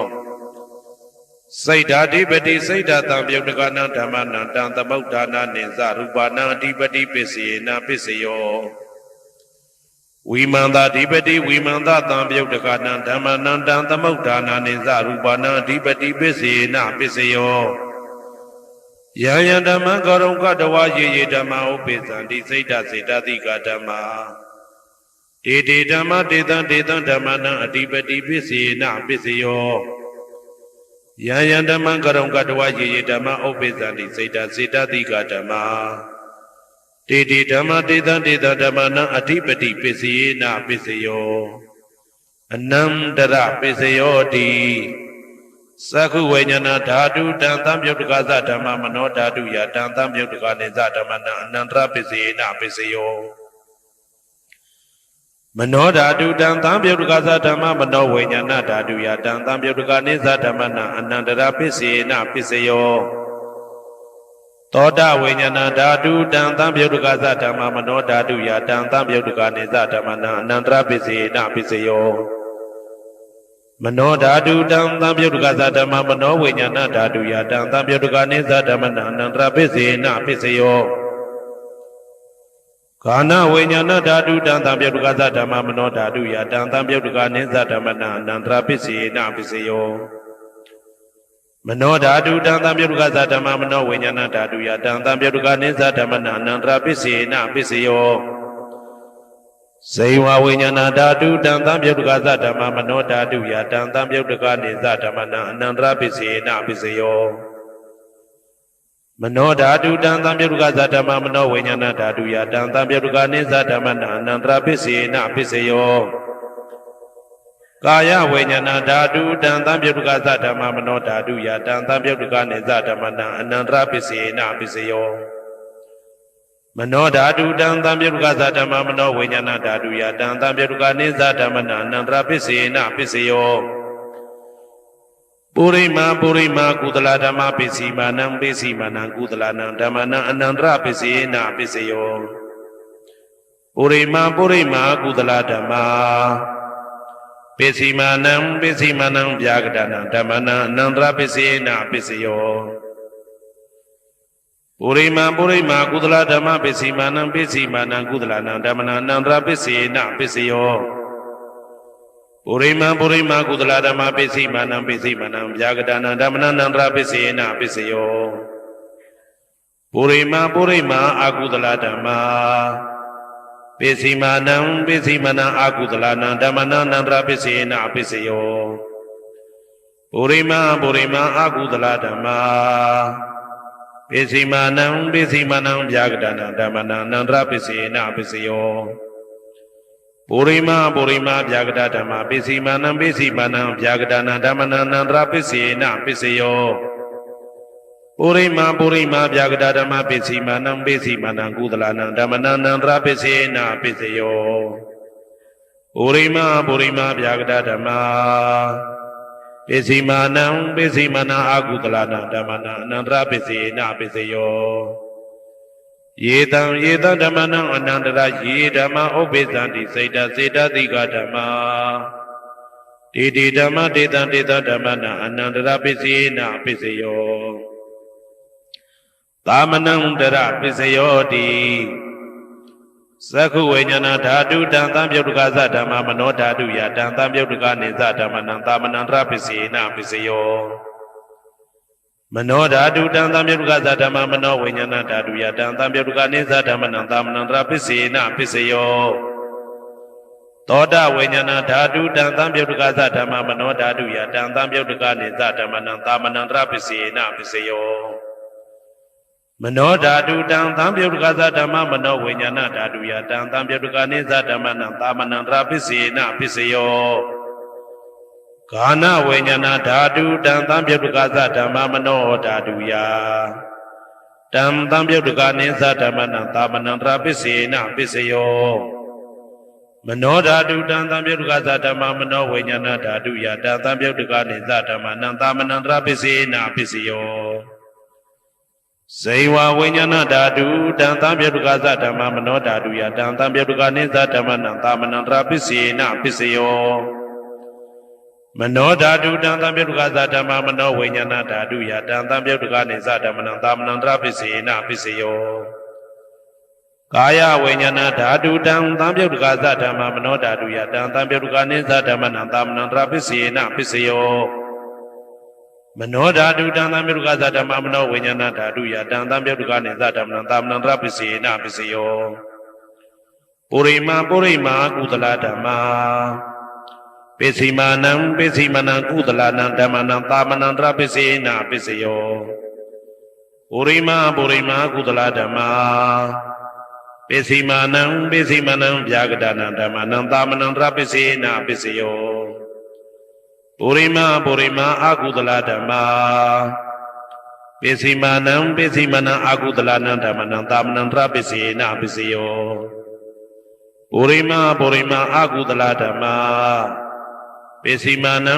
S1: စိတ်ဓာဓိပတိစိတ်ဓာတံပြုတ်တကနံဓမ္မနံတံသမုဋ္ဌာနံနိသရူပနံအဓိပတိပစ္စေနပစ္စယောဝိမန္တာဓိပတိဝိမန္တာတံပြုတ်တကနံဓမ္မနံတံသမုဋ္ဌာနံနိသရူပနံအဓိပတိပစ္စေနပစ္စယောယံယံဓမ္မံကရုံကတဝယေဓမ္မဥပ္ပိသန္တိစိတ်ဓာစေတသိကဓမ္မာတေတေဓမ္မတေတံဓမ္မနံအဓိပတိပစ္စေနပစ္စယောယံယံဓမ္မံကရုံကတဝယေဓမ္မဥပ္ပိသန္တိစိတ်ဓာစေတသိကဓမ္မာတေတေဓမ္မတေတံဓမ္မနံအဓိပတိပစ္စေနပစ္စယောအနန္တရပစ္စယောတိသက္ခုဝိညာဏဓာတုတံသံပြုတ်တကသဓမ္မမနောဓာတုယတံသံပြုတ်တကနိသဓမ္မနံအနန္တရပစ္စေနပစ္စယောမနောဓာတုတံသံပြုတ်တကသဓမ္မမနောဝိညာဏဓာတုယတံသံပြုတ်တကနိသဓမ္မနံအနန္တရပစ္စေနပစ္စယောသောတာဝိညာဏဓာတုတံသံပြုတ်တကသဓမ္မမနောဓာတုယတံသံပြုတ်တကနိသဓမ္မနံအနန္တရပစ္စေနပစ္စယောမနောဓာတုတံသံပြုတ်တကသဓမ္မမနောဝိညာဏဓာတုယတံသံပြုတ်တကနိသဓမ္မနံအနန္တရပစ္စေနပစ္စယောကာနဝိညာဏဓာတုတံသံပြုတ်တကသဓမ္မမနောဓာတုယတံသံပြုတ်တကနိသဓမ္မနံအနန္တရပစ္စေနပစ္စယောမနောဓာတုတံသံပြုတ်တကသဓမ္မမနောဝိညာဏဓာတုယတံသံပြုတ်တကနိသဓမ္မနံအနန္တရပစ္စေနပစ္စယောဇိဝဝိညာဏဓာတုတံသံပြုတ်တကသဓမ္မမနောဓာတုယတံသံပြုတ်တကနိသဓမ္မနံအနန္တရပစ္စေနပစ္စယောမနောဓာတုတံသံပြုတ်တကသဓမ္မမနောဝိညာဏဓာတုယတံသံပြုတ်တကနိသဓမ္မနံအနန္တရပစ္စေနပစ္စယောကာယဝိညာဏဓာတုတံသံပြုတ်တကသဓမ္မမနောဓာတုယတံသံပြုတ်တကနိသဓမ္မနံအနန္တရပစ္စေနပစ္စယောမနောဓာတုတံသံပြုတ်တကသဓမ္မမနောဝိညာဏဓာတုယတံသံပြုတ်တကနိသဓမ္မနံအနန္တရပစ္စေနပစ္စယောပုရိမာကုသလဓမ္မပစ္စည်းမာနံပစ္စည်းမာနံကုသလနံဓမ္မနံအနန္တရပစ္စေနပစ္စယောပုရိမာကုသလဓမ္မာပစ္စည်းမာနံဗျာကတနံဓမ္မနံအနန္တရပစ္စေနပစ္စယောပုရိမာကုသလဓမ္မပစ္စည်းမာနံကုသလနံဓမ္မနံအနန္တရပစ္စေနပစ္စယောပုရိမာကုသလဓမ္မပစ္စည်းမာနံဗျာကတနံဓမ္မနံအနန္တရပစ္စေနပစ္စယောပုရိမာအကုသလဓမ္မာပစ္စည်းမာနံအကုသလနံဓမ္မနံအနန္တရပစ္စေနပစ္စယောပုရိမာအကုသလဓမ္မာပစ္စည်းမာနံဗျာကတနံဓမ္မနံအနန္တရပစ္စေနပစ္စယော ပုရိမဗျာဂတဓမ္မပိစီမာနံဗျာဂတနာဓမ္မနာနန္တရာပစ္စေနပစ္စယောပုရိမဗျာဂတဓမ္မပိစီမာနံကုသလနာဓမ္မနာနန္တရာပစ္စေနပစ္စယောပုရိမဗျာဂတဓမ္မပိစီမာနံအကုသလနာဓမ္မနာအနန္တရာပစ္စေနပစ္စယောယေတံဓမ္မနံအနန္တရာယေဓမ္မဥပ္ပိသံတိစေတသိကဓမ္မတေဓမ္မတေတံဓမ္မနံအနန္တရာပစ္စေနပစ္စယောသာမနံတရပစ္စယောတိသက္ခုဝိညာဏဓာတုတံသံပြုတ်တကသဓမ္မမနောဓာတုယတံသံပြုတ်တကနေသဓမ္မနံသာမနံတရပစ္စေနပစ္စယောမနောဓာတုတံသံပြုတ်တကသဓမ္မမနောဝိညာဏဓာတုယတံသံပြုတ်တကနေသဓမ္မနံသာမနံတရပစ္စေနပစ္စယောသောတဝိညာဏဓာတုတံသံပြုတ်တကသဓမ္မမနောဓာတုယတံသံပြုတ်တကနေသဓမ္မနံသာမနံတရပစ္စေနပစ္စယောမနောဓာတုတံသံပြုတ်တကသဓမ္မမနောဝိညာဏဓာတုယတံသံပြုတ်တကနေသဓမ္မနံသာမနံတရပစ္စေနပစ္စယောဂာနဝိညာဏဓာတုတံသံပြုတ်တကသဓမ္မမနောဓာတုယတံသံပြုတ်တကနေသဓမ္မနံသာမနံတရပစ္စေနပစ္စယောမနောဓာတုတံသံပြုတ်တကသဓမ္မမနောဝိညာဏဓာတုယတံသံပြုတ်တကနေသဓမ္မနံသာမနံတရပစ္စေနပစ္စယောဇေဝဝိညာဏဓာတုတံသံပြုတ်တကသဓမ္မမနောဓာတုယတံသံပြုတ်တကနေသဓမ္မနံသာမနံတရပစ္စေနပစ္စယောမနောဓာတုတံသံပြုတ်တကသဓမ္မမနောဝိညာဏဓာတုယတံသံပြုတ်တကနေသဓမ္မနံသာမနံတရပစ္စေနပစ္စယောကာယဝိညာဏဓာတုတံသံပြုတ်တကသဓမ္မမနောဓာတုယတံသံပြုတ်တကနေသဓမ္မနံသာမနံတရပစ္စေနပစ္စယောမနောဓာတုတံသံပြုတ်တကသဓမ္မမနောဝိညာဏဓာတုယတံသံပြုတ်တကနေသဓမ္မနံသာမနံတရပစ္စေနပစ္စယောပုရိမကုသလဓမ္မာပိစီမာနံကုသလနံဓမ္မနံသာမနံတရပစ္စေနပစ္စယောပုရိမကုသလဓမ္မာပိစီမာနံဗျာဂဒနာဓမ္မနံသာမနံတရပစ္စေနပစ္စယောပုရိမအကုသလဓမ္မာပိစီမာနံအကုသလနံဓမ္မနံသာမနံတရပစ္စေနပစ္စယောပုရိမအကုသလဓမ္မာပိစီမာနံ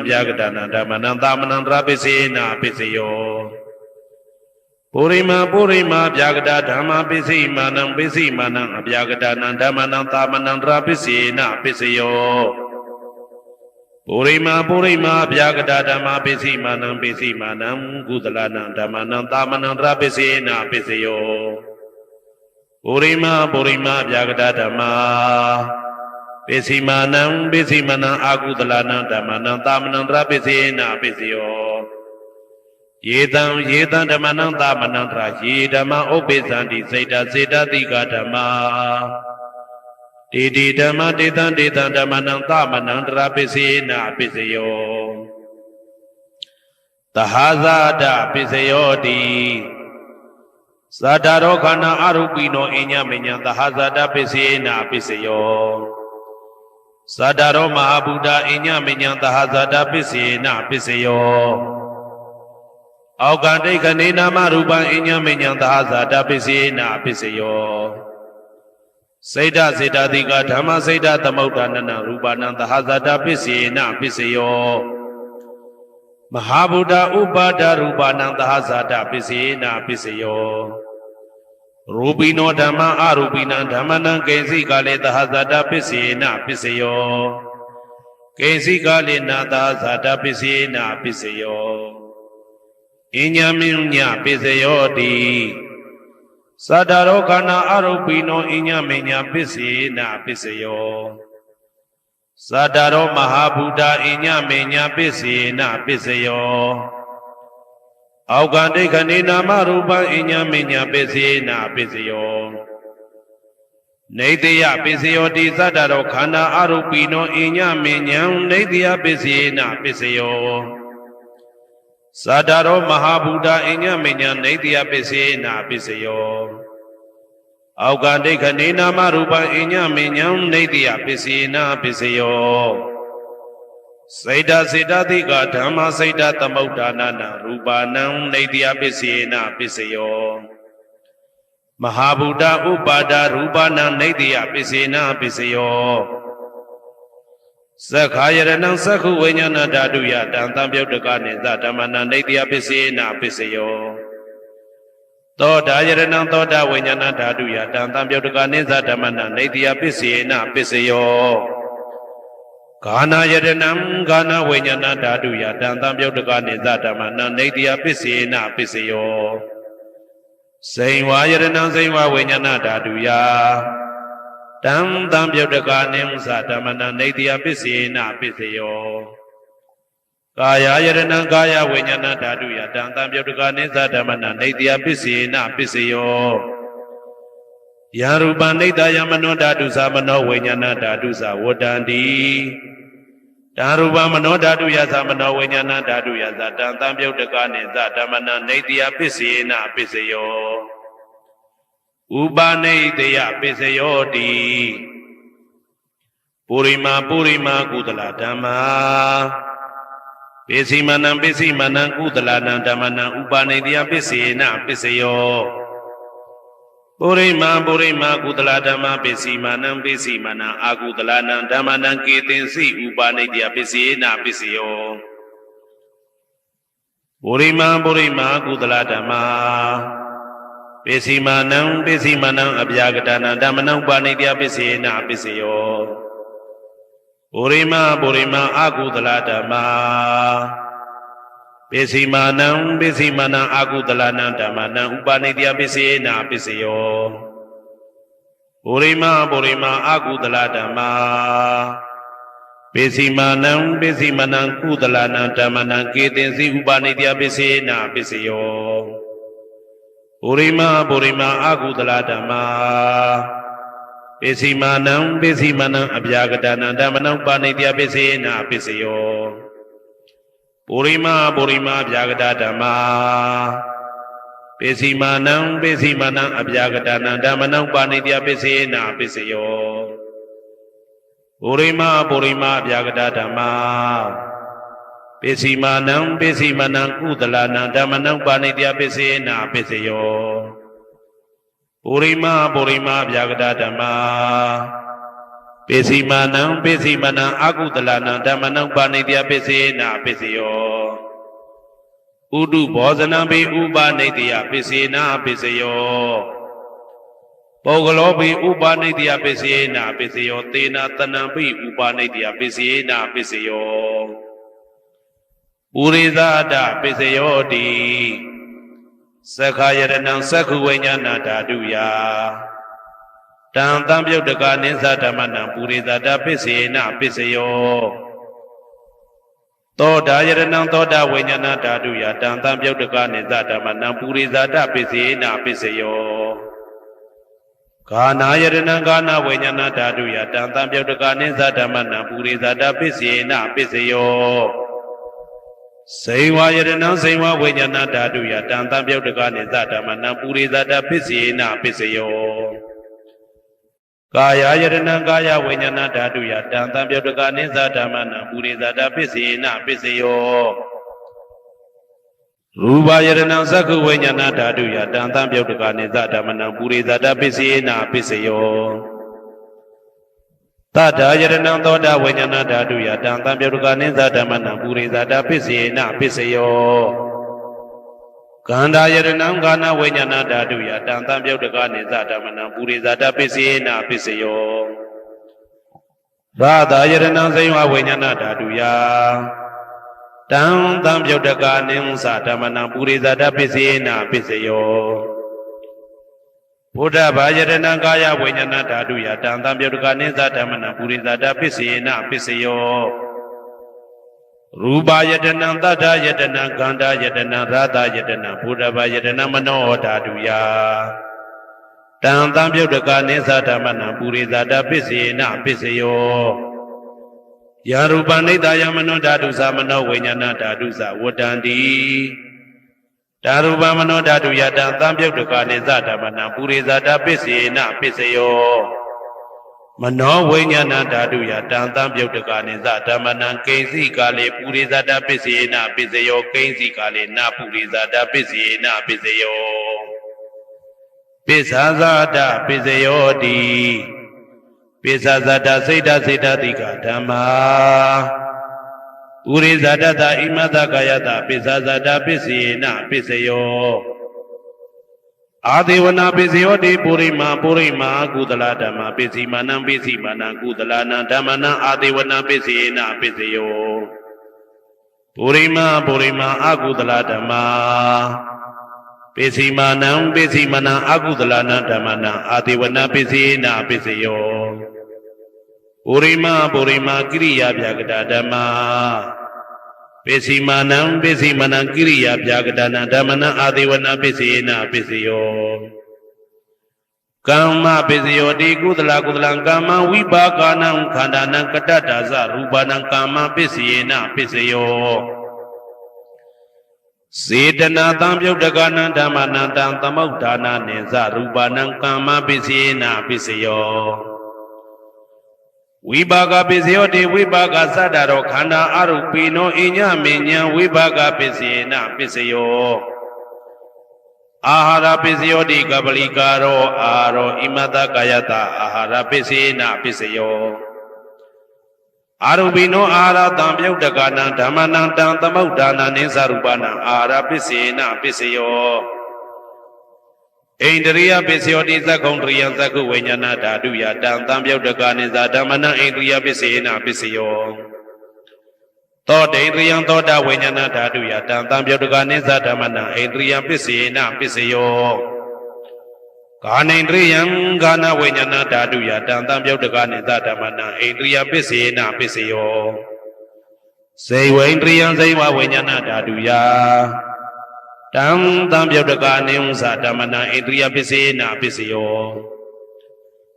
S1: ဗျာဂဒနာဓမ္မနံသာမနံတရပစ္စေနပစ္စယောပုရိမဗျာဂဒဓမ္မပိစီမာနံအဗျာဂဒနာဓမ္မနံသာမနံတရပစ္စေနပစ္စယောပုရိမဗျာဂဒဓမ္မပိစီမာနံကုသလနံဓမ္မနံသာမနံတရပစ္စေနပစ္စယောပုရိမဗျာဂဒဓမ္မပိစီမာနံအကုသလနံဓမ္မနံသာမနံတရပစ္စေနပစ္စယောယေတံဓမ္မနံသာမနံတရယေဓမ္မဥပ္ပိသံတိစေတသိကဓမ္မာတေဓမ္မတေတံဓမ္မနံသာမနံတရပစ္စေနပစ္စယောသဟာဇာတပစ္စယောတိသတ္တရောခန္ဓာအရူပိနောအညမညံသဟာဇာတပစ္စေနပစ္စယောသတ္တရောမဟာဗုဒ္ဓအညမညံသဟာဇာတပစ္စေနပစ္စယောအောကတိခဏေနာမရူပံအညမညံသဟာဇာတပစ္စေနပစ္စယောစေတသိကဓမ္မစေတသမုဋ္ဌာနနရူပနံသဟာဇာတပစ္စေနပစ္စယောမဟာဗုဒ္ဓဥပါဒရူပနံသဟာဇာတပစ္စေနပစ္စယောရူပိနောဓမ္မအရူပိနံဓမ္မနံကိဉ္စိကာလေသဟာဇာတပစ္စေနပစ္စယောကိဉ္စိကာလေနာသဟာဇာတပစ္စေနပစ္စယောအညမညပစ္စယောတိသတ္တရောခန္ဓာအရူပိနောအညမညပစ္စေနပစ္စယောသတ္တရောမဟာဗုဒ္ဓအညမညပစ္စေနပစ္စယောအောကတိခဏေနာမရူပံအညမညပစ္စေနပစ္စယောနေတယပစ္စယောတိသတ္တရောခန္ဓာအရူပိနောအညမညံနေတယပစ္စေနပစ္စယောသတ္တရောမဟာဗုဒ္ဓအညမညံနေတယပစ္စေနပစ္စယော အောက်ကဒိဋ္ဌနေနာမရူပအညမဉ္ဇံနေတိယပစ္စယေနပစ္စယောစေတစေတတိကဓမ္မစေတသမုဋ္ဌာနာနာရူပနံနေတိယပစ္စယေနပစ္စယောမဟာဗုဒ္ဓဥပါဒရူပနံနေတိယပစ္စယေနပစ္စယောသက္ခာယရဏံသက္ခုဝိညာဏဓာတုယတံသံပြုတ်တကနိသဓမ္မနံနေတိယပစ္စယေနပစ္စယောသောတာယရဏံသောတာဝိညာဏဓာတုယတံသံပြုတ်တကနိသဓမ္မနံနေတိယပစ္စယေနပစ္စယောဂာနာယရဏံဂာနာဝိညာဏဓာတုယတံသံပြုတ်တကနိသဓမ္မနံနေတိယပစ္စယေနပစ္စယောစိန်ဝါယရဏံစိန်ဝါဝိညာဏဓာတုယတံသံပြုတ်တကနိသဓမ္မနံနေတိယပစ္စယေနပစ္စယောကာယယရဏံကာယဝိညာဏဓာတုယတံသံပြုတ်တကနိသဓမ္မနံနေတိယပစ္စယေနပစ္စယောယရူပနိတယမနောဓာတုသမနောဝိညာဏဓာတုသဝတ္တန္တိဓာရူပမနောဓာတုယသမနောဝိညာဏဓာတုယသတံသံပြုတ်တကနိသဓမ္မနံနေတိယပစ္စယေနပစ္စယောဥပနိတယပစ္စယောတိပုရိမာကုသလဓမ္မာပိစိမနံကုသလနံဓမ္မနံဥပနိတယပစ္စယေနပစ္စယောပုရိမာကုသလဓမ္မပိစိမနံအာကုသလနံဓမ္မနံကေတင်္စိဥပနိတယပစ္စယေနပစ္စယောပုရိမာကုသလဓမ္မာပိစိမနံအဗျာကတနံဓမ္မနံဥပနိတယပစ္စယေနပစ္စယောပုရိမာအာကုသလဓမ္မာပိစိမနံအာကုသလနံဓမ္မနံဥပနိတယပစ္စယေနပစ္စယောပုရိမာအာကုသလဓမ္မာပိစိမနံကုသလနံဓမ္မနံကေတင်္စိဥပနိတယပစ္စယေနပစ္စယောပုရိမာအာကုသလဓမ္မာပိစိမနံအဗျာကတနံဓမ္မနံပါဏိတယပစ္စယေနပစ္စယောပုရိမာဗျာကတဓမ္မာပိစိမနံအဗျာကတနံဓမ္မနံပါဏိတယပစ္စယေနပစ္စယောပုရိမာဗျာကတဓမ္မာပိစိမနံကုသလနံဓမ္မနံပါဏိတယပစ္စယေနပစ္စယောပုရိမာဗျာကတဓမ္မာပိစိမနံအာကုသလနံဓမ္မနံပါဏိတယပစ္စယေနပစ္စယောဥဒုဘောဇနံပိဥပနိတယပစ္စယေနပစ္စယောပုဂ္ဂလောပိဥပနိတယပစ္စယေနပစ္စယောသေနတနံပိဥပနိတယပစ္စယေနပစ္စယောပုရိသဒပစ္စယောတိသက္ခာယရဏံသက္ခုဝိညာဏဓာတုယတံသံပြုတ်တကနိသဓမ္မနံပုရိသဒပစ္စယေနပစ္စယောသောတာယရဏံသောတာဝိညာဏဓာတုယတံသံပြုတ်တကနိသဓမ္မနံပုရိသဒပစ္စယေနပစ္စယောဂာနာယရဏံဂာနာဝိညာဏဓာတုယတံသံပြုတ်တကနိသဓမ္မနံပုရိသဒပစ္စယေနပစ္စယောစိန်ဝါယရဏံစိန်ဝါဝိညာဏဓာတုယတံသံပြုတ်တကနိသဓမ္မနံပုရိသဒပစ္စယေနပစ္စယောကာယယရဏံကာယဝိညာဏဓာတုယတံသံပြုတ်တကနိသဓမ္မနံပုရိသဒပစ္စယေနပစ္စယောရူပယရဏံသက္ခုဝိညာဏဓာတုယတံသံပြုတ်တကနိသဓမ္မနံပုရိသဒပစ္စယေနပစ္စယောသတ္တာယရဏံသောတာဝိညာဏဓာတုယတံသံပြုတ်တကနိသဓမ္မနံပုရိသဒပစ္စယေနပစ္စယောကန္တာယရဏံကာနဝိညာဏဓာတုယတံသံပြုတ်တကနိသဓမ္မနံပုရိသဒပစ္စယေနပစ္စယောရာသာယရဏံစိဝဝိညာဏဓာတုယတံသံပြုတ်တကနိသဓမ္မနံပုရိသဒပစ္စယေနပစ္စယောဘုဒ္ဓဘာယရဏံကာယဝိညာဏဓာတုယတံသံပြုတ်တကနိသဓမ္မနံပုရိသဒပစ္စယေနပစ္စယောရူပယတနံသတ္တယတနံကန္တာယတနံရာသယတနံဘုဒ္ဓဘာယတနံမနောဓာတုယတံသံပြုတ်တကနိသဓမ္မနံပုရိသဒပစ္စယေနပစ္စယောယရူပနိတယမနောဓာတုသမနောဝိညာဏဓာတုသဝတ္တန္တိ ဓာရူပမနောဓာတုယတံသံပြုတ်တကနိသဓမ္မနံပုရိဇာတပစ္စေနပစ္စယောမနောဝိညာဏဓာတုယတံသံပြုတ်တကနိသဓမ္မနံကိဉ္စီကာလေပုရိဇာတပစ္စေနပစ္စယောကိဉ္စီကာလေနပုရိဇာတပစ္စေနပစ္စယောပိစ္ဆာဇာတပစ္စယောတိပိစ္ဆာဇာတစိတ်တစိတ်တတိကဓမ္မာပုရိဇာတသဣမတကာယတပိစ္ဆာဇာတပစ္စေနပစ္စယောအာဒေဝနာပိစယောတိပုရိမာကုသလဓမ္မပိစီမာနံကုသလနာဓမ္မနံအာဒေဝနာပိစေနပိစယောပုရိမာအကုသလဓမ္မပိစီမာနံအကုသလနာဓမ္မနံအာဒေဝနာပိစေနပိစယောပုရိမာကိရိယာဗျာကတာဓမ္မပိစီမာနံကိရိယာဗျာကတနာဓမ္မနံအာဒေဝနာပိစေနပိစယောကာမပိစယောတိကုသလကာမဝိပါကနံခန္ဓာနံကတ္တဒါဇရူပနံကာမပိစေနပိစယောစေတနာတံပြုတ်တကနံဓမ္မနံတံသမုဋ္ဌာနာနိဇရူပနံကာမပိစေနပိစယောဝိပါကပိစယောတိဝိပါကသတ္တရောခန္ဓာအရုပိနောအညမေညံဝိပါကပိစေနပိစယောအာဟာရပိစယောတိကပလိကာရောအာရောဣမတကာယတအာဟာရပိစေနပိစယောအာရုပိနောအာဟာရတံပြုတ်တကနံဓမ္မနံတံသမုဋ္ဌာနာနိသရူပနံအာဟာရပိစေနပိစယောဣန္ဒရိယပိစယောတိသက္ကုံတရိယသက္ကုဝိညာဏဓာတုယတံသံပြုတ်တကနိသဓမ္မနံဣန္ဒရိယပိစေနပိစယောသောတေန္ဒရိယသောတဝိညာဏဓာတုယတံသံပြုတ်တကနိသဓမ္မနံဣန္ဒရိယပိစေနပိစယောကာနိန္ဒရိယကာနဝိညာဏဓာတုယတံသံပြုတ်တကနိသဓမ္မနံဣန္ဒရိယပိစေနပိစယောစေဝိန္ဒရိယစေဝဝိညာဏဓာတုယတံသံပြုတ်တကနိဥ္စဓမ္မနံဣန္ဒရိယပိစေနပိစယော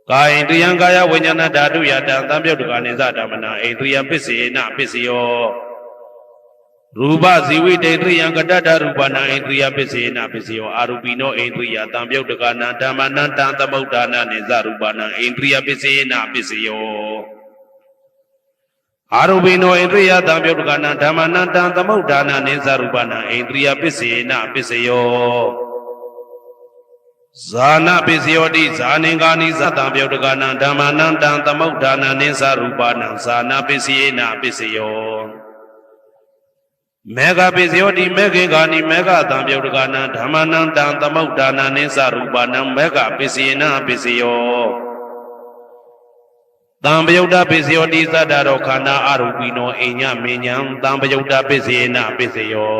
S1: ကာယိန္ဒရိယကာယဝိညာဏဓာတုယတံသံပြုတ်တကနိသဓမ္မနံဣန္ဒရိယပိစေနပိစယောရူပဇီဝိတေန္ဒရိယကတ္တရူပနံဣန္ဒရိယပိစေနပိစယောအာရူပိနောဣန္ဒရိယသံပြုတ်တကနံဓမ္မနံတံသမုဋ္ဌာနာနိသရူပနံဣန္ဒရိယပိစေနပိစယောအာရုပိနောဣန္ဒရိယသံပြုတ်တကနံဓမ္မနံတံသမုဋ္ဌာနာနိသရူပနံဣန္ဒရိယပိစေနပိစယောဇာနပိစယောတိဇာနင်္ဂာနိသတံပြုတ်တကနံဓမ္မနံတံသမုဋ္ဌာနာနိသရူပနံဇာနပိစေနပိစယောမေဃပိစယောတိမေခေဂာနိမေဃတံပြုတ်တကနံဓမ္မနံတံသမုဋ္ဌာနာနိသရူပနံမေဃပိစေနပိစယောတံပယုတ်တပိစယောတိသတ္တရောခန္ဓာအရူပိနောအိညမေညံတံပယုတ်တပိစေနပိစယော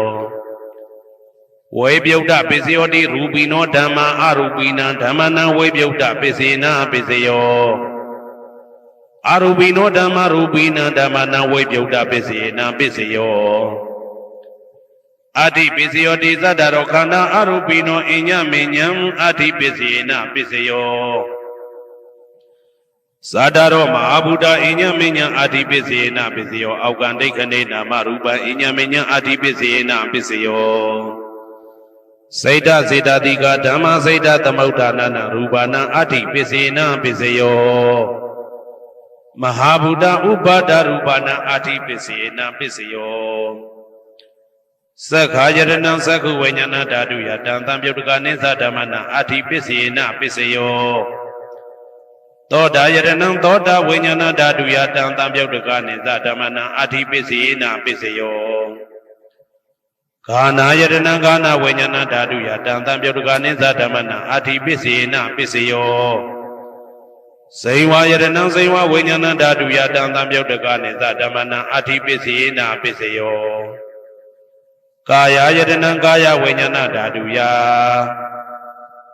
S1: ဝေပယုတ်တပိစယောတိရူပိနောဓမ္မာအရူပိနံဓမ္မနံဝေပယုတ်တပိစေနပိစယောအရူပိနောဓမ္မာရူပိနံဓမ္မနံဝေပယုတ်တပိစေနပိစယောအဋ္ဌိပိစယောတိသတ္တရောခန္ဓာအရူပိနောအိညမေညံအဋ္ဌိပိစေနပိစယောဇာတရောမဟာဗုဒ္ဓအိညမေညံအာတိပိစေနပိစယောအောက်ကံဒိဋ္ဌနေနာမရူပံအိညမေညံအာတိပိစေနပိစယောစိတ်တစေတတိကဓမ္မစိတ်တသမုဋ္ဌာနာရူပနာအာတိပိစေနပိစယောမဟာဗုဒ္ဓဥပါဒရူပနာအာတိပိစေနပိစယောသက္ခာယရဏံသက္ခုဝိညာဏဓာတုယတံသံပြုတ်တကနိသဓမ္မနံအာတိပိစေနပိစယောသောတာယရဏံသောတာဝိညာဏဓာတုယတံသံပြုတ်တကနိသဓမ္မနံအာတိပိစေနပိစယောဂာနာယရဏံဂာနာဝိညာဏဓာတုယတံသံပြုတ်တကနိသဓမ္မနံအာတိပိစေနပိစယောဇိဝယရဏံဇိဝဝိညာဏဓာတုယတံသံပြုတ်တကနိသဓမ္မနံအာတိပိစေနပိစယောကာယယတနံကာယဝိညာဏဓာတုယ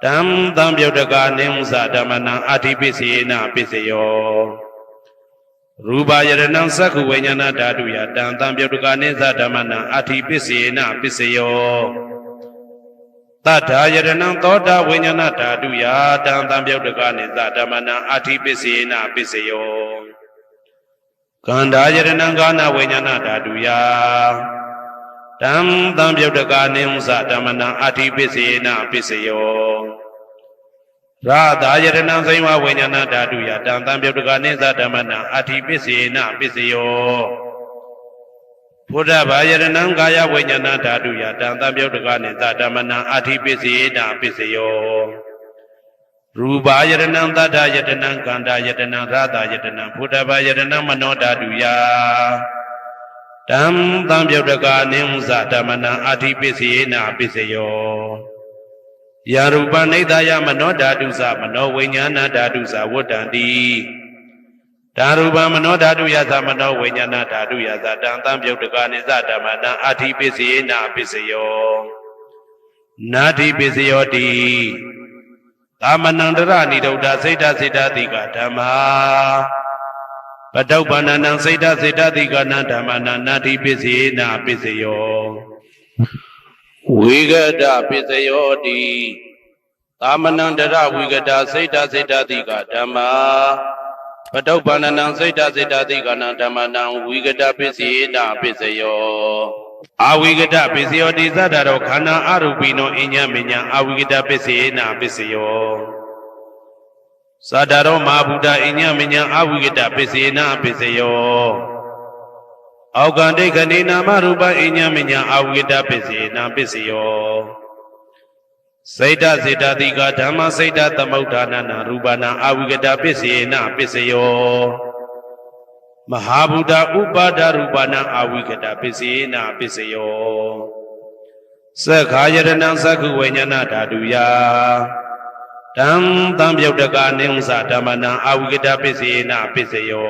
S1: တံသံပြုတ်တကနိဥ္စဓမ္မနံအာတိပိစေနပိစယောရူပယတနံသက္ခုဝိညာဏဓာတုယတံသံပြုတ်တကနိသဓမ္မနံအာတိပိစေနပိစယောတတ္ထာယတနံသောတာဝိညာဏဓာတုယတံသံပြုတ်တကနိသဓမ္မနံအာတိပိစေနပိစယောကန္ဓာယတနံကာနဝိညာဏဓာတုယတ တံသံပြုတ်တကာနိဥ္စဓမ္မနံအာတိပစ္စေနပစ္စယောရာသာယတနံစိဝဝိညာဏဓာတုယတံသံပြုတ်တကာနိဥ္စဓမ္မနံအာတိပစ္စေနပစ္စယောဘုဒ္ဓဘာယတနံကာယဝိညာဏဓာတုယတံသံပြုတ်တကာနိဥ္စဓမ္မနံအာတိပစ္စေနပစ္စယောရူပယတနံသတ္တယတနံကန္တာယတနံရာသာယတနံဘုဒ္ဓဘာယတနံမနောဓာတုယတံသံပြုတ်တကာနိဥ္စဓမ္မနံအာတိပစ္စေနပစ္စယောယာရူပနိဒာယမနောဓာတုသမနောဝိညာဏဓာတုသဝတ္တံတိဓာရူပမနောဓာတုယသမနောဝိညာဏဓာတုယသတံသံပြုတ်တကာနိသဓမ္မနံအာတိပစ္စေနပစ္စယောနာတိပစ္စယောတိသမနန္တရဏိဒုဒ္ဓစိတ်တစိတ်တတိကဓမ္မာပတုပ္ပန္နံစိတ်တစိတ်တတိကနဓမ္မနာနာတိပစ္စေနပစ္စယောဝိဂဒပစ္စယောတိသမနန္တရဝိဂဒစိတ်တစိတ်တတိကဓမ္မာပတုပ္ပန္နံစိတ်တစိတ်တတိကနဓမ္မနာဝိဂဒပစ္စေနပစ္စယောအာဝိဂဒပစ္စယောတိသတ္တရောခန္ဓာအရူပိနောအညမညာအာဝိဂဒပစ္စေနပစ္စယောသတ္တရောမဟာဗုဒ္ဓအညမညာအာဝိဂဒပစ္စေနပစ္စယောအောက်ကံဒိဋ္ဌိနာမရူပအညမညာအာဝိဂဒပစ္စေနပစ္စယောစိတ်တစေတတိကဓမ္မစိတ်တသမုဋ္ဌာနနာရူပနာအာဝိဂဒပစ္စေနပစ္စယောမဟာဗုဒ္ဓဥပါဒရူပနာအာဝိကတပစ္စေနပစ္စယောသက္ခာယတနံသက္ခုဝိညာဏဓာတုယတံသံပြုတ်တကာနိဥ္စဓမ္မနံအာဝိကတပစ္စေနပစ္စယော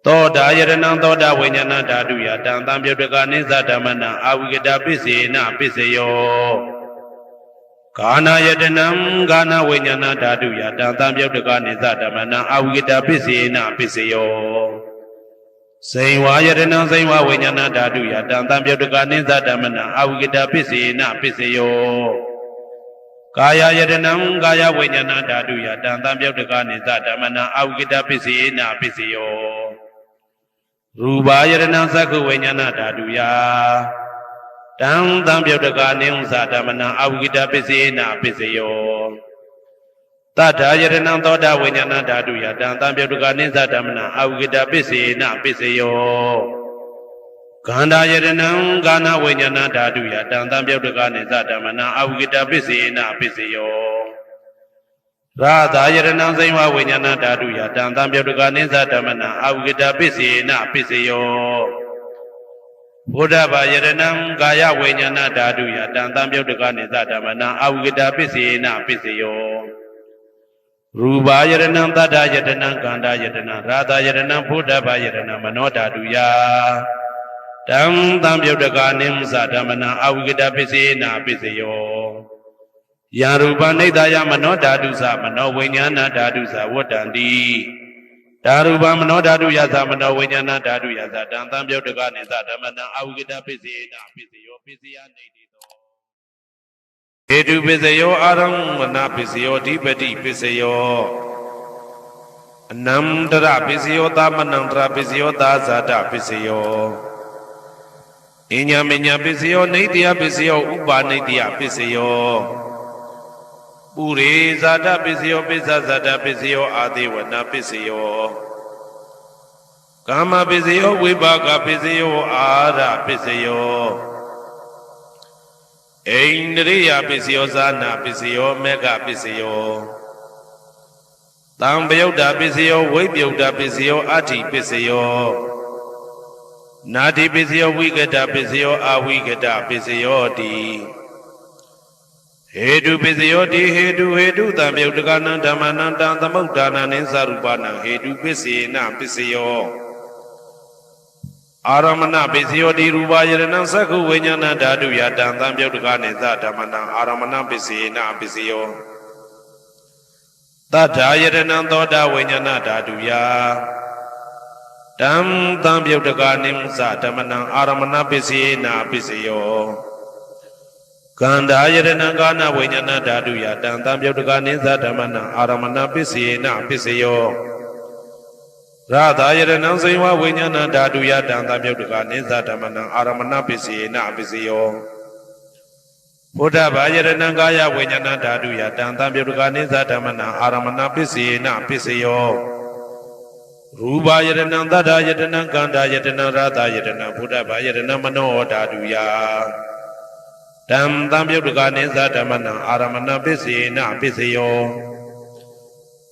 S1: သောတာယတနံသောတာဝိညာဏဓာတုယတံသံပြုတ်တကာနိဥ္စဓမ္မနံအာဝိကတပစ္စေနပစ္စယောကာနာယတနံကာနာဝိညာဏဓာတုယတံသံပြုတ်တကာနိဥ္စဓမ္မနံအာဝိကတပစ္စေနပစ္စယောစိန်ဝါယတနံစိန်ဝဝိညာဏဓာတုယတံသံပြုတ်တကာနိသဓမ္မနံအာဝိကတပစ္စေနပစ္စယောကာယယတနံကာယဝိညာဏဓာတုယတံသံပြုတ်တကာနိသဓမ္မနံအာဝိကတပစ္စေနပစ္စယောရူပယတနံသက္ခုဝိညာဏဓာတုယတံသံပြုတ်တကာနိဥ္စဓမ္မနံအာဝိကတပစ္စေနပစ္စယောတတ္ထာယတနံသောတာဝိညာဏဓာတုယတံသံပြုတ်တကာနိသဓမ္မနံအာဝိကတပစ္စေနပစ္စယောခန္ဓာယတနံကာနဝိညာဏဓာတုယတံသံပြုတ်တကာနိသဓမ္မနံအာဝိကတပစ္စေနပစ္စယောရာသာယတနံစိဝဝိညာဏဓာတုယတံသံပြုတ်တကာနိသဓမ္မနံအာဝိကတပစ္စေနပစ္စယောဘုဒ္ဓဘာယတနံကာယဝိညာဏဓာတုယတံသံပြုတ်တကာနိသဓမ္မနံအာဝိကတပစ္စေနပစ္စယောရူပယတနံသတ္တယတနံကန္တာယတနံရာသာယတနံဘုဒ္ဓဘာယတနံမနောဓာတုယတံသံပြုတ်တကာနိဥ္စဓမ္မနံအာဝိကတပစ္စေနပစ္စယောယာရူပနိဒာယမနောဓာတုသမနောဝိညာဏဓာတုသဝတ္တံတိဓာရူပမနောဓာတုယသမနောဝိညာဏဓာတုယသတံသံပြုတ်တကာနိသဓမ္မနံအာဝိကတပစ္စေနပစ္စယောပစ္စယနေတိသောဟေတုပစ္စယောအာရမဏပစ္စယောဓိပတိပစ္စယောအနန္တရပစ္စယောသမနန္တရပစ္စယောသာဇာတပစ္စယောအညမညပစ္စယောနေတယပစ္စယောဥပါနေတယပစ္စယောပုရိဇာတပစ္စယောပစ္စဇာတပစ္စယောအာသေဝနာပစ္စယောကာမပစ္စယောဝိပါကပစ္စယောအာရပစ္စယောဣန္ဒရိယပစ္စယောဇာနာပစ္စယောမေဃပစ္စယောသံပယုတ်တာပစ္စယောဝိပယုတ်တာပစ္စယောအဋ္ဌိပစ္စယောနာတိပစ္စယောဝိကတပစ္စယောအာဝိကတပစ္စယောတိဟေတုပစ္စယောတိဟေတုသံပယုတ်တကနံဓမ္မနံတံသမုဋ္ဌာနံနိသရူပနံဟေတုပစ္စေနပစ္စယောအာရမဏပစ္စယောတိရူပယရဏံသက္ခုဝိညာဏဓာတုယတံသံပြုတ်တကနိသဓမ္မနံအာရမဏပစ္စေနပစ္စယောတတ္ထာယရဏံသောတာဝိညာဏဓာတုယတံသံပြုတ်တကနိသဓမ္မနံအာရမဏပစ္စေနပစ္စယောကန္တာယရဏံကာနဝိညာဏဓာတုယတံသံပြုတ်တကနိသဓမ္မနံအာရမဏပစ္စေနပစ္စယော ရာသာယရဏံစေဝဝိညာဏဓာတုယတံသမြုတ်တကနိစ္စဓမ္မနံအာရမဏပစ္စယေနပစ္စယောဘုဒ္ဓဘာယရဏံကာယဝိညာဏဓာတုယတံသမြုတ်တကနိစ္စဓမ္မနံအာရမဏပစ္စယေနပစ္စယောရူပယရဏံသတ္တယတနံကန္တာယတနံရာသာယတနံဘုဒ္ဓဘာယရဏံမနောဓာတုယတံသမြုတ်တကနိစ္စဓမ္မနံအာရမဏပစ္စယေနပစ္စယော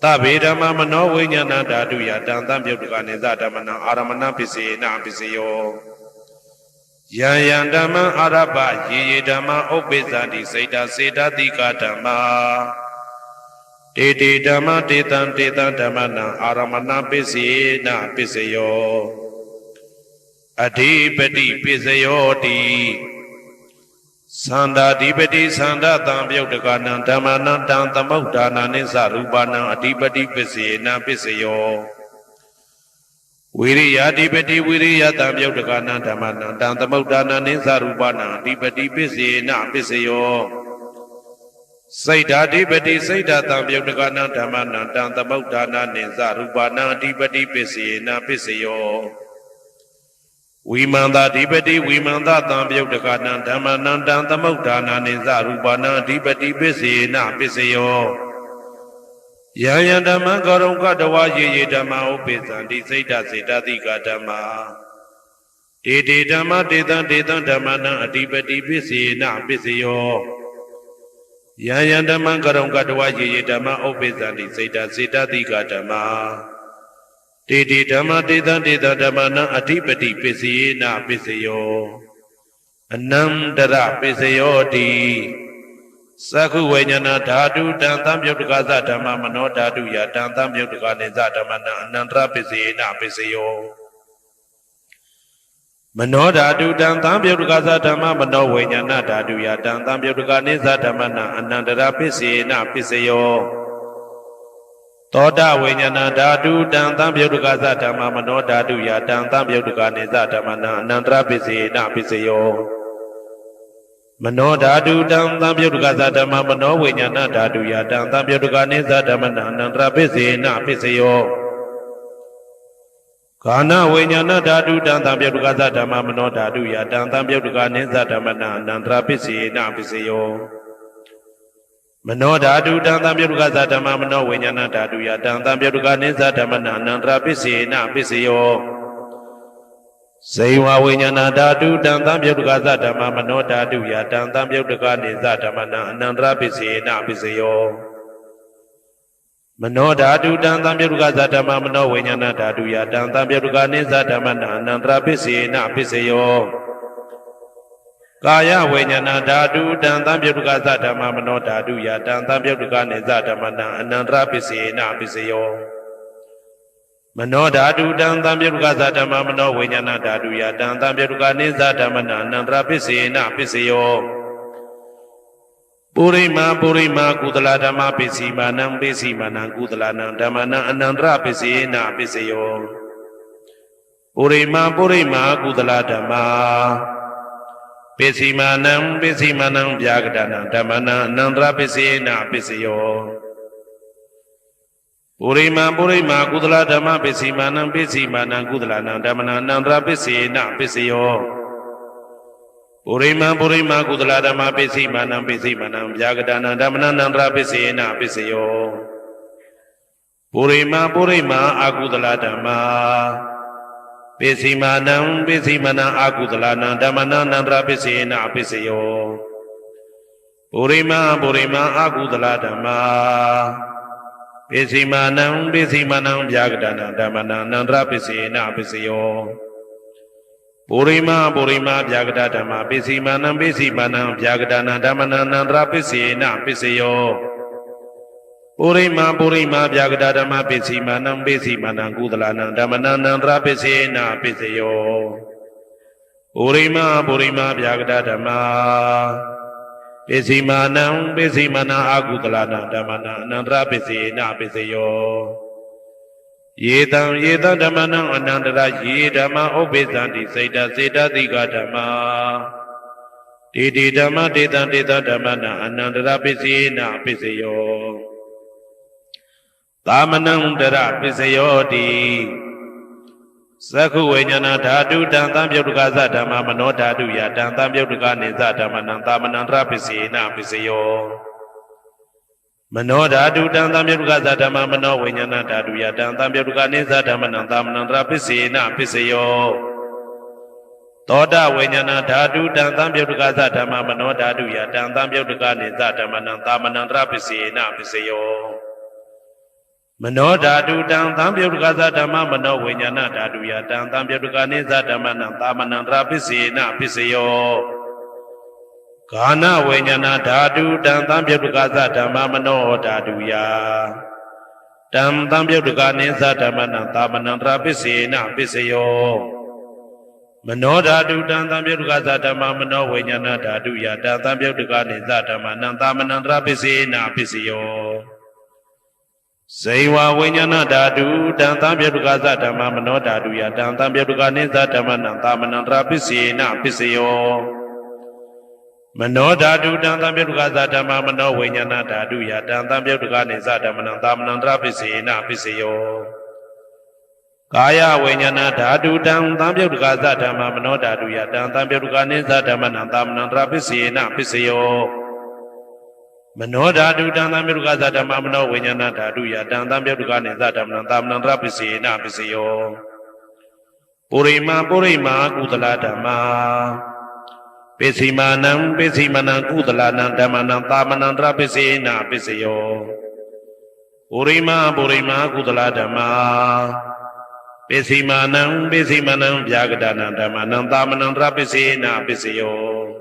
S1: သဗ္ဗေဓမ္မမနောဝိညာဏဓာတုယတံသံပြုတ်တကနိသဓမ္မနံအာရမဏပစ္စေနပစ္စယောယံယံဓမ္မအာရပယေယေဓမ္မဥပ္ပိသတိစိတ်တစေတတိကဓမ္မတေတေဓမ္မတေတံတေတံဓမ္မနံအာရမဏပစ္စေနပစ္စယောအဓိပတိပစ္စယောတိသန္တာဓိပတိသန္တာတံပြုတ်တကနံဓမ္မနံတံသမုဋ္ဌာနာနိသရူပနံအဓိပတိပစ္စေနပစ္စယောဝိရိယဓိပတိဝိရိယတံပြုတ်တကနံဓမ္မနံတံသမုဋ္ဌာနာနိသရူပနံအဓိပတိပစ္စေနပစ္စယောစိတ်ဓာဓိပတိစိတ်ဓာတံပြုတ်တကနံဓမ္မနံတံသမုဋ္ဌာနာနိသရူပနံအဓိပတိပစ္စေနပစ္စယောဝိမန္တာဓိပတိဝိမန္တတံပြုတ်တကနံဓမ္မနံတံသမုဋ္ဌာနာနိသရူပနံအဓိပတိပစ္စေနပစ္စယောယံယံဓမ္မကရုံကတဝယေယေဓမ္မဥပ္ပိသံတိစိတ်တစေတသိကဓမ္မတေတေဓမ္မတေတံတေတံဓမ္မနံအဓိပတိပစ္စေနပစ္စယောယံယံဓမ္မကရုံကတဝယေယေဓမ္မဥပ္ပိသံတိစိတ်တစေတသိကဓမ္မတေတေဓမ္မတေတံတေတံဓမ္မနံအဓိပတိပစ္စယေနပစ္စယောအနန္တရပစ္စယောတိသက္ခုဝိညာဏဓာတုတံသံပြုတ်တကသဓမ္မမနောဓာတုယတံသံပြုတ်တကနိသဓမ္မနံအနန္တရပစ္စယေနပစ္စယောမနောဓာတုတံသံပြုတ်တကသဓမ္မမနောဝိညာဏဓာတုယတံသံပြုတ်တကနိသဓမ္မနံအနန္တရပစ္စယေနပစ္စယောသောတဝိညာဏဓာတုတံသံပြုတ်တကသဓမ္မမနောဓာတုယတံသံပြုတ်တကနိသဓမ္မနံအနန္တရပစ္စယေနပစ္စယောမနောဓာတုတံသံပြုတ်တကသဓမ္မမနောဝိညာဏဓာတုယတံသံပြုတ်တကနိသဓမ္မနံအနန္တရပစ္စယေနပစ္စယောကာနဝိညာဏဓာတုတံသံပြုတ်တကသဓမ္မမနောဓာတုယတံသံပြုတ်တကနိသဓမ္မနံအနန္တရပစ္စယေနပစ္စယောမနောဓာတုတံသံပြုတ်တကသဓမ္မမနောဝိညာဏဓာတုယတံသံပြုတ်တကနိသဓမ္မနံအနန္တရပစ္စယေနပစ္စယောဇေဝဝိညာဏဓာတုတံသံပြုတ်တကသဓမ္မမနောဓာတုယတံသံပြုတ်တကနိသဓမ္မနံအနန္တရပစ္စယေနပစ္စယောမနောဓာတုတံသံပြုတ်တကသဓမ္မမနောဝိညာဏဓာတုယတံသံပြုတ်တကနိသဓမ္မနံအနန္တရပစ္စယေနပစ္စယောကာယဝိညာဏဓာတုတံသံပြုတ်တကသဓမ္မမနောဓာတုယတံသံပြုတ်တကနိသဓမ္မနံအနန္တရပစ္စယေနပစ္စယောမနောဓာတုတံသံပြုတ်တကသဓမ္မမနောဝိညာဏဓာတုယတံသံပြုတ်တကနိသဓမ္မနံအနန္တရပစ္စယေနပစ္စယောပုရိမာပုရိမာကုသလဓမ္မပစ္စည်းမာနံပစ္စည်းမာနံကုသလနံဓမ္မနံအနန္တရပစ္စယေနပစ္စယောပုရိမာပုရိမာကုသလဓမ္မပစ္စည်းမာနံပစ္စည်းမာနံဗျာကတနံဓမ္မနံအနန္တရပစ္စယေနပစ္စယောပုရိမာပုရိမာကုသလဓမ္မပစ္စည်းမာနံပစ္စည်းမာနံကုသလနံဓမ္မနံအနန္တရပစ္စယေနပစ္စယောပုရိမာပုရိမာကုသလဓမ္မပစ္စည်းမာနံပစ္စည်းမာနံဗျာကတနံဓမ္မနံအနန္တရပစ္စယေနပစ္စယောပုရိမာပုရိမာအာကုသလဓမ္မပစ္စည်းမာနံပစ္စည်းမာနံအာကုသလနံဓမ္မနံအနန္တရပစ္စယေနပစ္စယောပုရိမာပုရိမာအာကုသလဓမ္မပစ္စည်းမာနံပစ္စည်းမာနံဗျာကတနံဓမ္မနံအနန္တရပစ္စယေနပစ္စယောပုရိမာပုရိမာဗျာကတဓမ္မပစ္စည်းမာနံပစ္စည်းမာနံဗျာကတနံဓမ္မနံအနန္တရပစ္စယေနပစ္စယောပုရိမာပုရိမာဗျာကတဓမ္မပစ္စည်းမာနံပစ္စည်းမာနံကုသလနံဓမ္မနံအနန္တရပစ္စယေနပစ္စယောပုရိမာပုရိမာဗျာကတဓမ္မပစ္စည်းမာနံပစ္စည်းမာနံအာကုသလနံဓမ္မနံအနန္တရပစ္စယေနပစ္စယောယေတံယေတံဓမ္မနံအနန္တရယေဓမ္မဥပ္ပိသံတိစိတ်တစေတသိကဓမ္မတေတေဓမ္မတေတံတေတံဓမ္မနံအနန္တရပစ္စယေနပစ္စယောသာမနံတရပစ္စယောတိ သက္ခုဝိညာဏဓာတုတံသံပြုတ်တကသဓမ္မမနောဓာတုယတံသံပြုတ်တကနေသဓမ္မနံသာမဏံတရပစ္စေနပစ္စယောမနောဓာတုတံသံပြုတ်တကသဓမ္မမနောဝိညာဏဓာတုယတံသံပြုတ်တကနေသဓမ္မနံသာမဏံတရပစ္စေနပစ္စယောသောတဝိညာဏဓာတုတံသံပြုတ်တကသဓမ္မမနောဓာတုယတံသံပြုတ်တကနေသဓမ္မနံသာမဏံတရပစ္စေနပစ္စယောမနောဓာတုတံသံပြုတ်တကသဓမ္မမနောဝိညာဏဓာတုယတံသံပြုတ်တကနေသဓမ္မနံသာမဏံတရပစ္စေနပစ္စယောဂာနဝိညာဏဓာတုတံသံပြုတ်တကသဓမ္မမနောဓာတုယတံသံပြုတ်တကနေသဓမ္မနံသာမဏံတရပစ္စေနပစ္စယောမနောဓာတုတံသံပြုတ်တကသဓမ္မမနောဝိညာဏဓာတုယတံသံပြုတ်တကနေသဓမ္မနံသာမဏံတရပစ္စေနပစ္စယောဇေဝဝိညာဏဓာတုတံသံပြုတ်တကသဓမ္မမနောဓာတုယတံသံပြုတ်တကနေသဓမ္မနံသာမဏံတရပစ္စေနပစ္စယောမနောဓာတုတံသံပြုတ်တကသဓမ္မမနောဝိညာဏဓာတုယတံသံပြုတ်တကနေသဓမ္မနံသာမဏံတရပစ္စေနပစ္စယောကာယဝိညာဏဓာတုတံသံပြုတ်တကသဓမ္မမနောဓာတုယတံသံပြုတ်တကနေသဓမ္မနံသာမဏံတရပစ္စေနပစ္စယောမနောဓာတုတံသံပြုတ်တကသဓမ္မမနောဝိညာဏဓာတုယတံသံပြုတ်တကနေသဓမ္မနံသာမဏံတရပစ္စေနပစ္စယောပုရိမာကုသလဓမ္မာပိစိမာနံပိစိမနံကုသလနံဓမ္မနံသာမဏံတရပစ္စေနပစ္စယောပုရိမာကုသလဓမ္မာပိစိမာနံပိစိမနံဗျာဂဒနာဓမ္မနံသာမဏံတရပစ္စေနပစ္စယော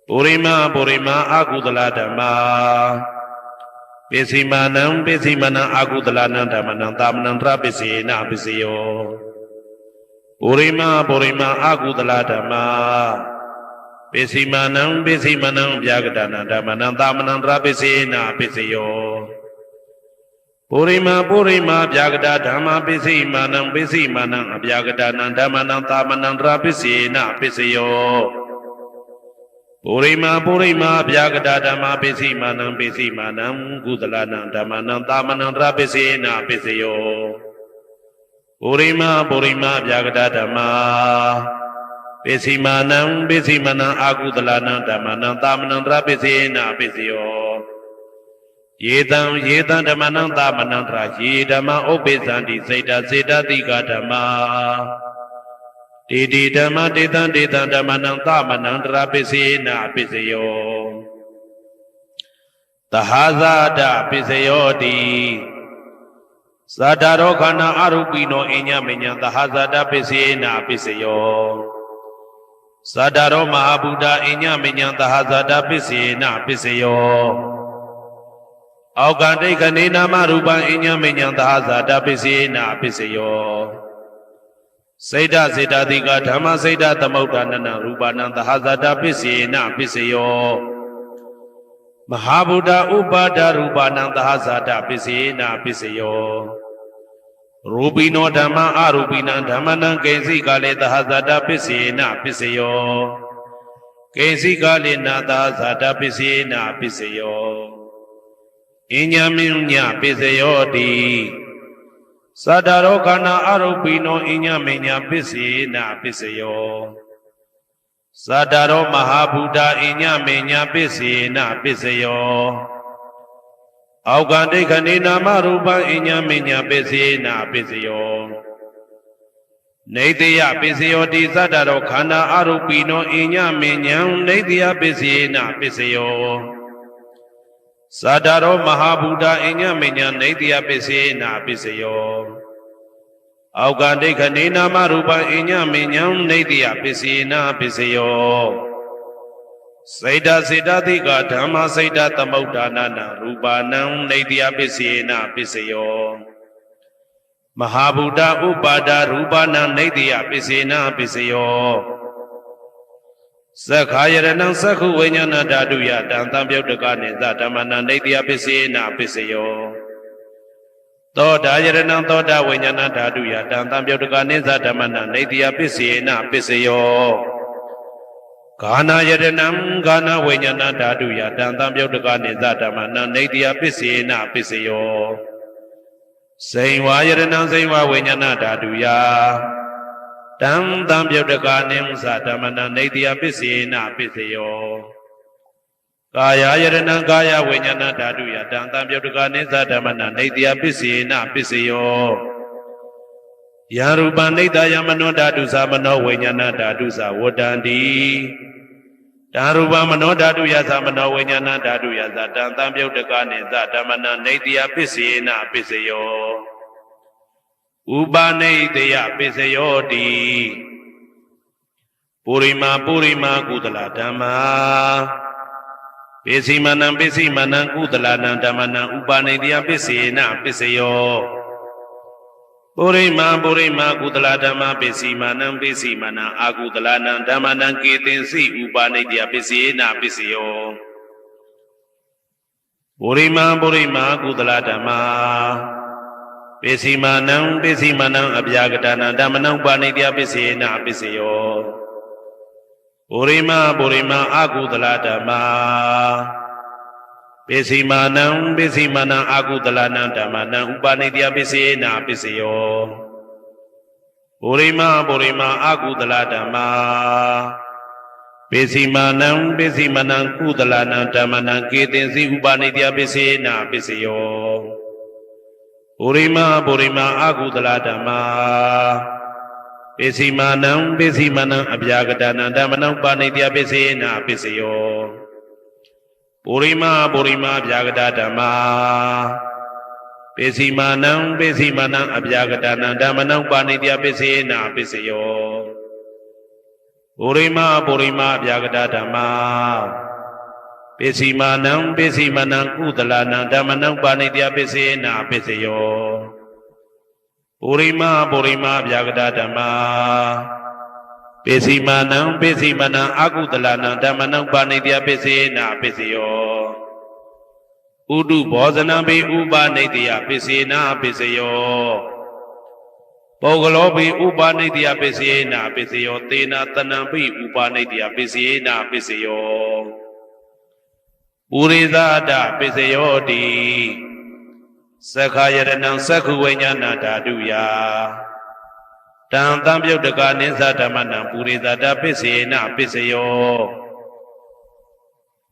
S1: ပုရိမာအာကုသလဓမ္မာပိစိမာနံပိစိမနံအာကုသလနံဓမ္မနံသာမဏံတရပစ္စေနပစ္စယောပုရိမာအာကုသလဓမ္မာပိစိမာနံပိစိမနံဗျာဂဒနာဓမ္မနံသာမဏံတရပစ္စေနပစ္စယောပုရိမာဗျာဂဒဓမ္မာပိစိမာနံအဗျာဂဒနာဓမ္မနံသာမဏံတရပစ္စေနပစ္စယောပုရိမာဗျာဂဒဓမ္မာပိစိမာနံကုသလနံဓမ္မနံသာမဏံတရပစ္စေနပစ္စယောပုရိမာဗျာဂဒဓမ္မာပိစိမာနံအာကုသလနံဓမ္မနံသာမဏံတရပစ္စေနပစ္စယောယေတံဓမ္မနံသာမဏံတရယေဓမ္မဥပ္ပိသန္တိစေတတိကဓမ္မာတေဓမ္မတေတံဓမ္မနံသာမဏံတရပစ္စေနပစ္စယောသဟာဇာတပစ္စယောတိသာဓာရောခန္ဓာအရူပိနောအညမညံသဟာဇာတပစ္စေနပစ္စယောသာဓာရောမဟာဗုဒ္ဓအညမညံသဟာဇာတပစ္စေနပစ္စယောအောက်ကတိခဏေနာမရူပံအညမညံသဟာဇာတပစ္စေနပစ္စယောစေတတိကဓမ္မစေတသမုဋ္ဌာနနရူပနံသဟာဇာတပစ္စေနပစ္စယောမဟာဗုဒ္ဓဥပါဒရူပနံသဟာဇာတပစ္စေနပစ္စယောရူပိနောဓမ္မအရူပိနံဓမ္မနံကိဉ္စိကလေသဟာဇာတပစ္စေနပစ္စယောကိဉ္စိကလေနသဟာဇာတပစ္စေနပစ္စယောအညမညပစ္စယောတိသတ္တရောခန္ဓာအရူပိနောအညမညပစ္စေနပစ္စယောသတ္တရောမဟာဗုဒ္ဓအညမညပစ္စေနပစ္စယောအောက်ကတိခဏေနာမရူပံအညမညပစ္စေနပစ္စယောနေတယပစ္စယောတိသတ္တရောခန္ဓာအရူပိနောအညမညံနေတယပစ္စေနပစ္စယောသတ္တရောမဟာဗုဒ္ဓအညမညံနေတယပစ္စေနပစ္စယောအောက်ကတိခဏေနာမရူပံအညမညံနေတယပစ္စေနပစ္စယောစေတတိကဓမ္မစေတသမုဋ္ဌာနနရူပနံနေတယပစ္စေနပစ္စယောမဟာဗုဒ္ဓဥပါဒရူပနံနေတယပစ္စေနပစ္စယောသက္ခာယရဏံသက္ခုဝိညာဏဓာတုယတံသံပြုတ်တကနေသဓမ္မနံနေတယပစ္စေနပစ္စယောသောတာယရဏံသောတာဝိညာဏဓာတုယတံသံပြုတ်တကနေသဓမ္မနံနေတယပစ္စေနပစ္စယောဂာနာယရဏံဂာနာဝိညာဏဓာတုယတံသံပြုတ်တကနေသဓမ္မနံနေတယပစ္စေနပစ္စယော စိန်ဝါယရဏံစိန်ဝါဝိညာဏဓာတုယတံတံပြုတ်တကာနိမသဓမ္မနံနေတ္တယပစ္စေနပစ္စယောကာယယရဏံကာယဝိညာဏဓာတုယတံတံပြုတ်တကာနိသဓမ္မနံနေတ္တယပစ္စေနပစ္စယောယံရူပံနေတ္တယမနောဓာတုသမနောဝိညာဏဓာတုသဝတ္တန္တိဓာရူပမနောဓာတုယသမနောဝိညာဏဓာတုယသတံတံပြုတ်တကာနိသဓမ္မနံနေတ္တယပစ္စေနပစ္စယောဥပနိတယပစ္စယောတိပုရိမာကုသလဓမ္မာပိစီမနံကုသလနံဓမ္မနံဥပနိတယပစ္စေနပစ္စယောပုရိမာကုသလဓမ္မာပိစီမနံအာကုသလနံဓမ္မနံကေတင်စီဥပနိတယပစ္စေနပစ္စယောပုရိမာကုသလဓမ္မာပိစီမနံအဗျာကတနံဓမ္မနံဥပနိတယပစ္စေနပစ္စယောပုရိမာအာကုသလဓမ္မာပိစီမနံအာကုသလနံဓမ္မနံဥပနိတယပစ္စေနပစ္စယောပုရိမာအာကုသလဓမ္မာပိစီမနံကုသလနံဓမ္မနံကေတင်စီဥပနိတယပစ္စေနပစ္စယောပုရိမာအာကုသလဓမ္မာပိစီမနံအဗျာကတနံဓမ္မနံပါဏိတယပစ္စေနပစ္စယောပုရိမာအဗျာကတဓမ္မာပိစီမနံအဗျာကတနံဓမ္မနံပါဏိတယပစ္စေနပစ္စယောပုရိမာအဗျာကတဓမ္မာပိစီမနံကုသလနံဓမ္မနံပါဏိတယပစ္စေနပစ္စယောပုရိမာအဗျာကတဓမ္မာပိစီမနံအာကုသလနံဓမ္မနံပါဏိတယပစ္စေနပစ္စယောဥဒုဘောဇနံပိဥပနိတယပစ္စေနပစ္စယောပုဂ္ဂလောပိဥပနိတယပစ္စေနပစ္စယောသေနတနံပိဥပနိတယပစ္စေနပစ္စယောပုရိသဒပစ္စယောတိသက္ခာယရဏံသက္ခုဝိညာဏဓာတုယတံတံပြုတ်တကာနိသဓမ္မနံပုရိသဒပစ္စေနပစ္စယော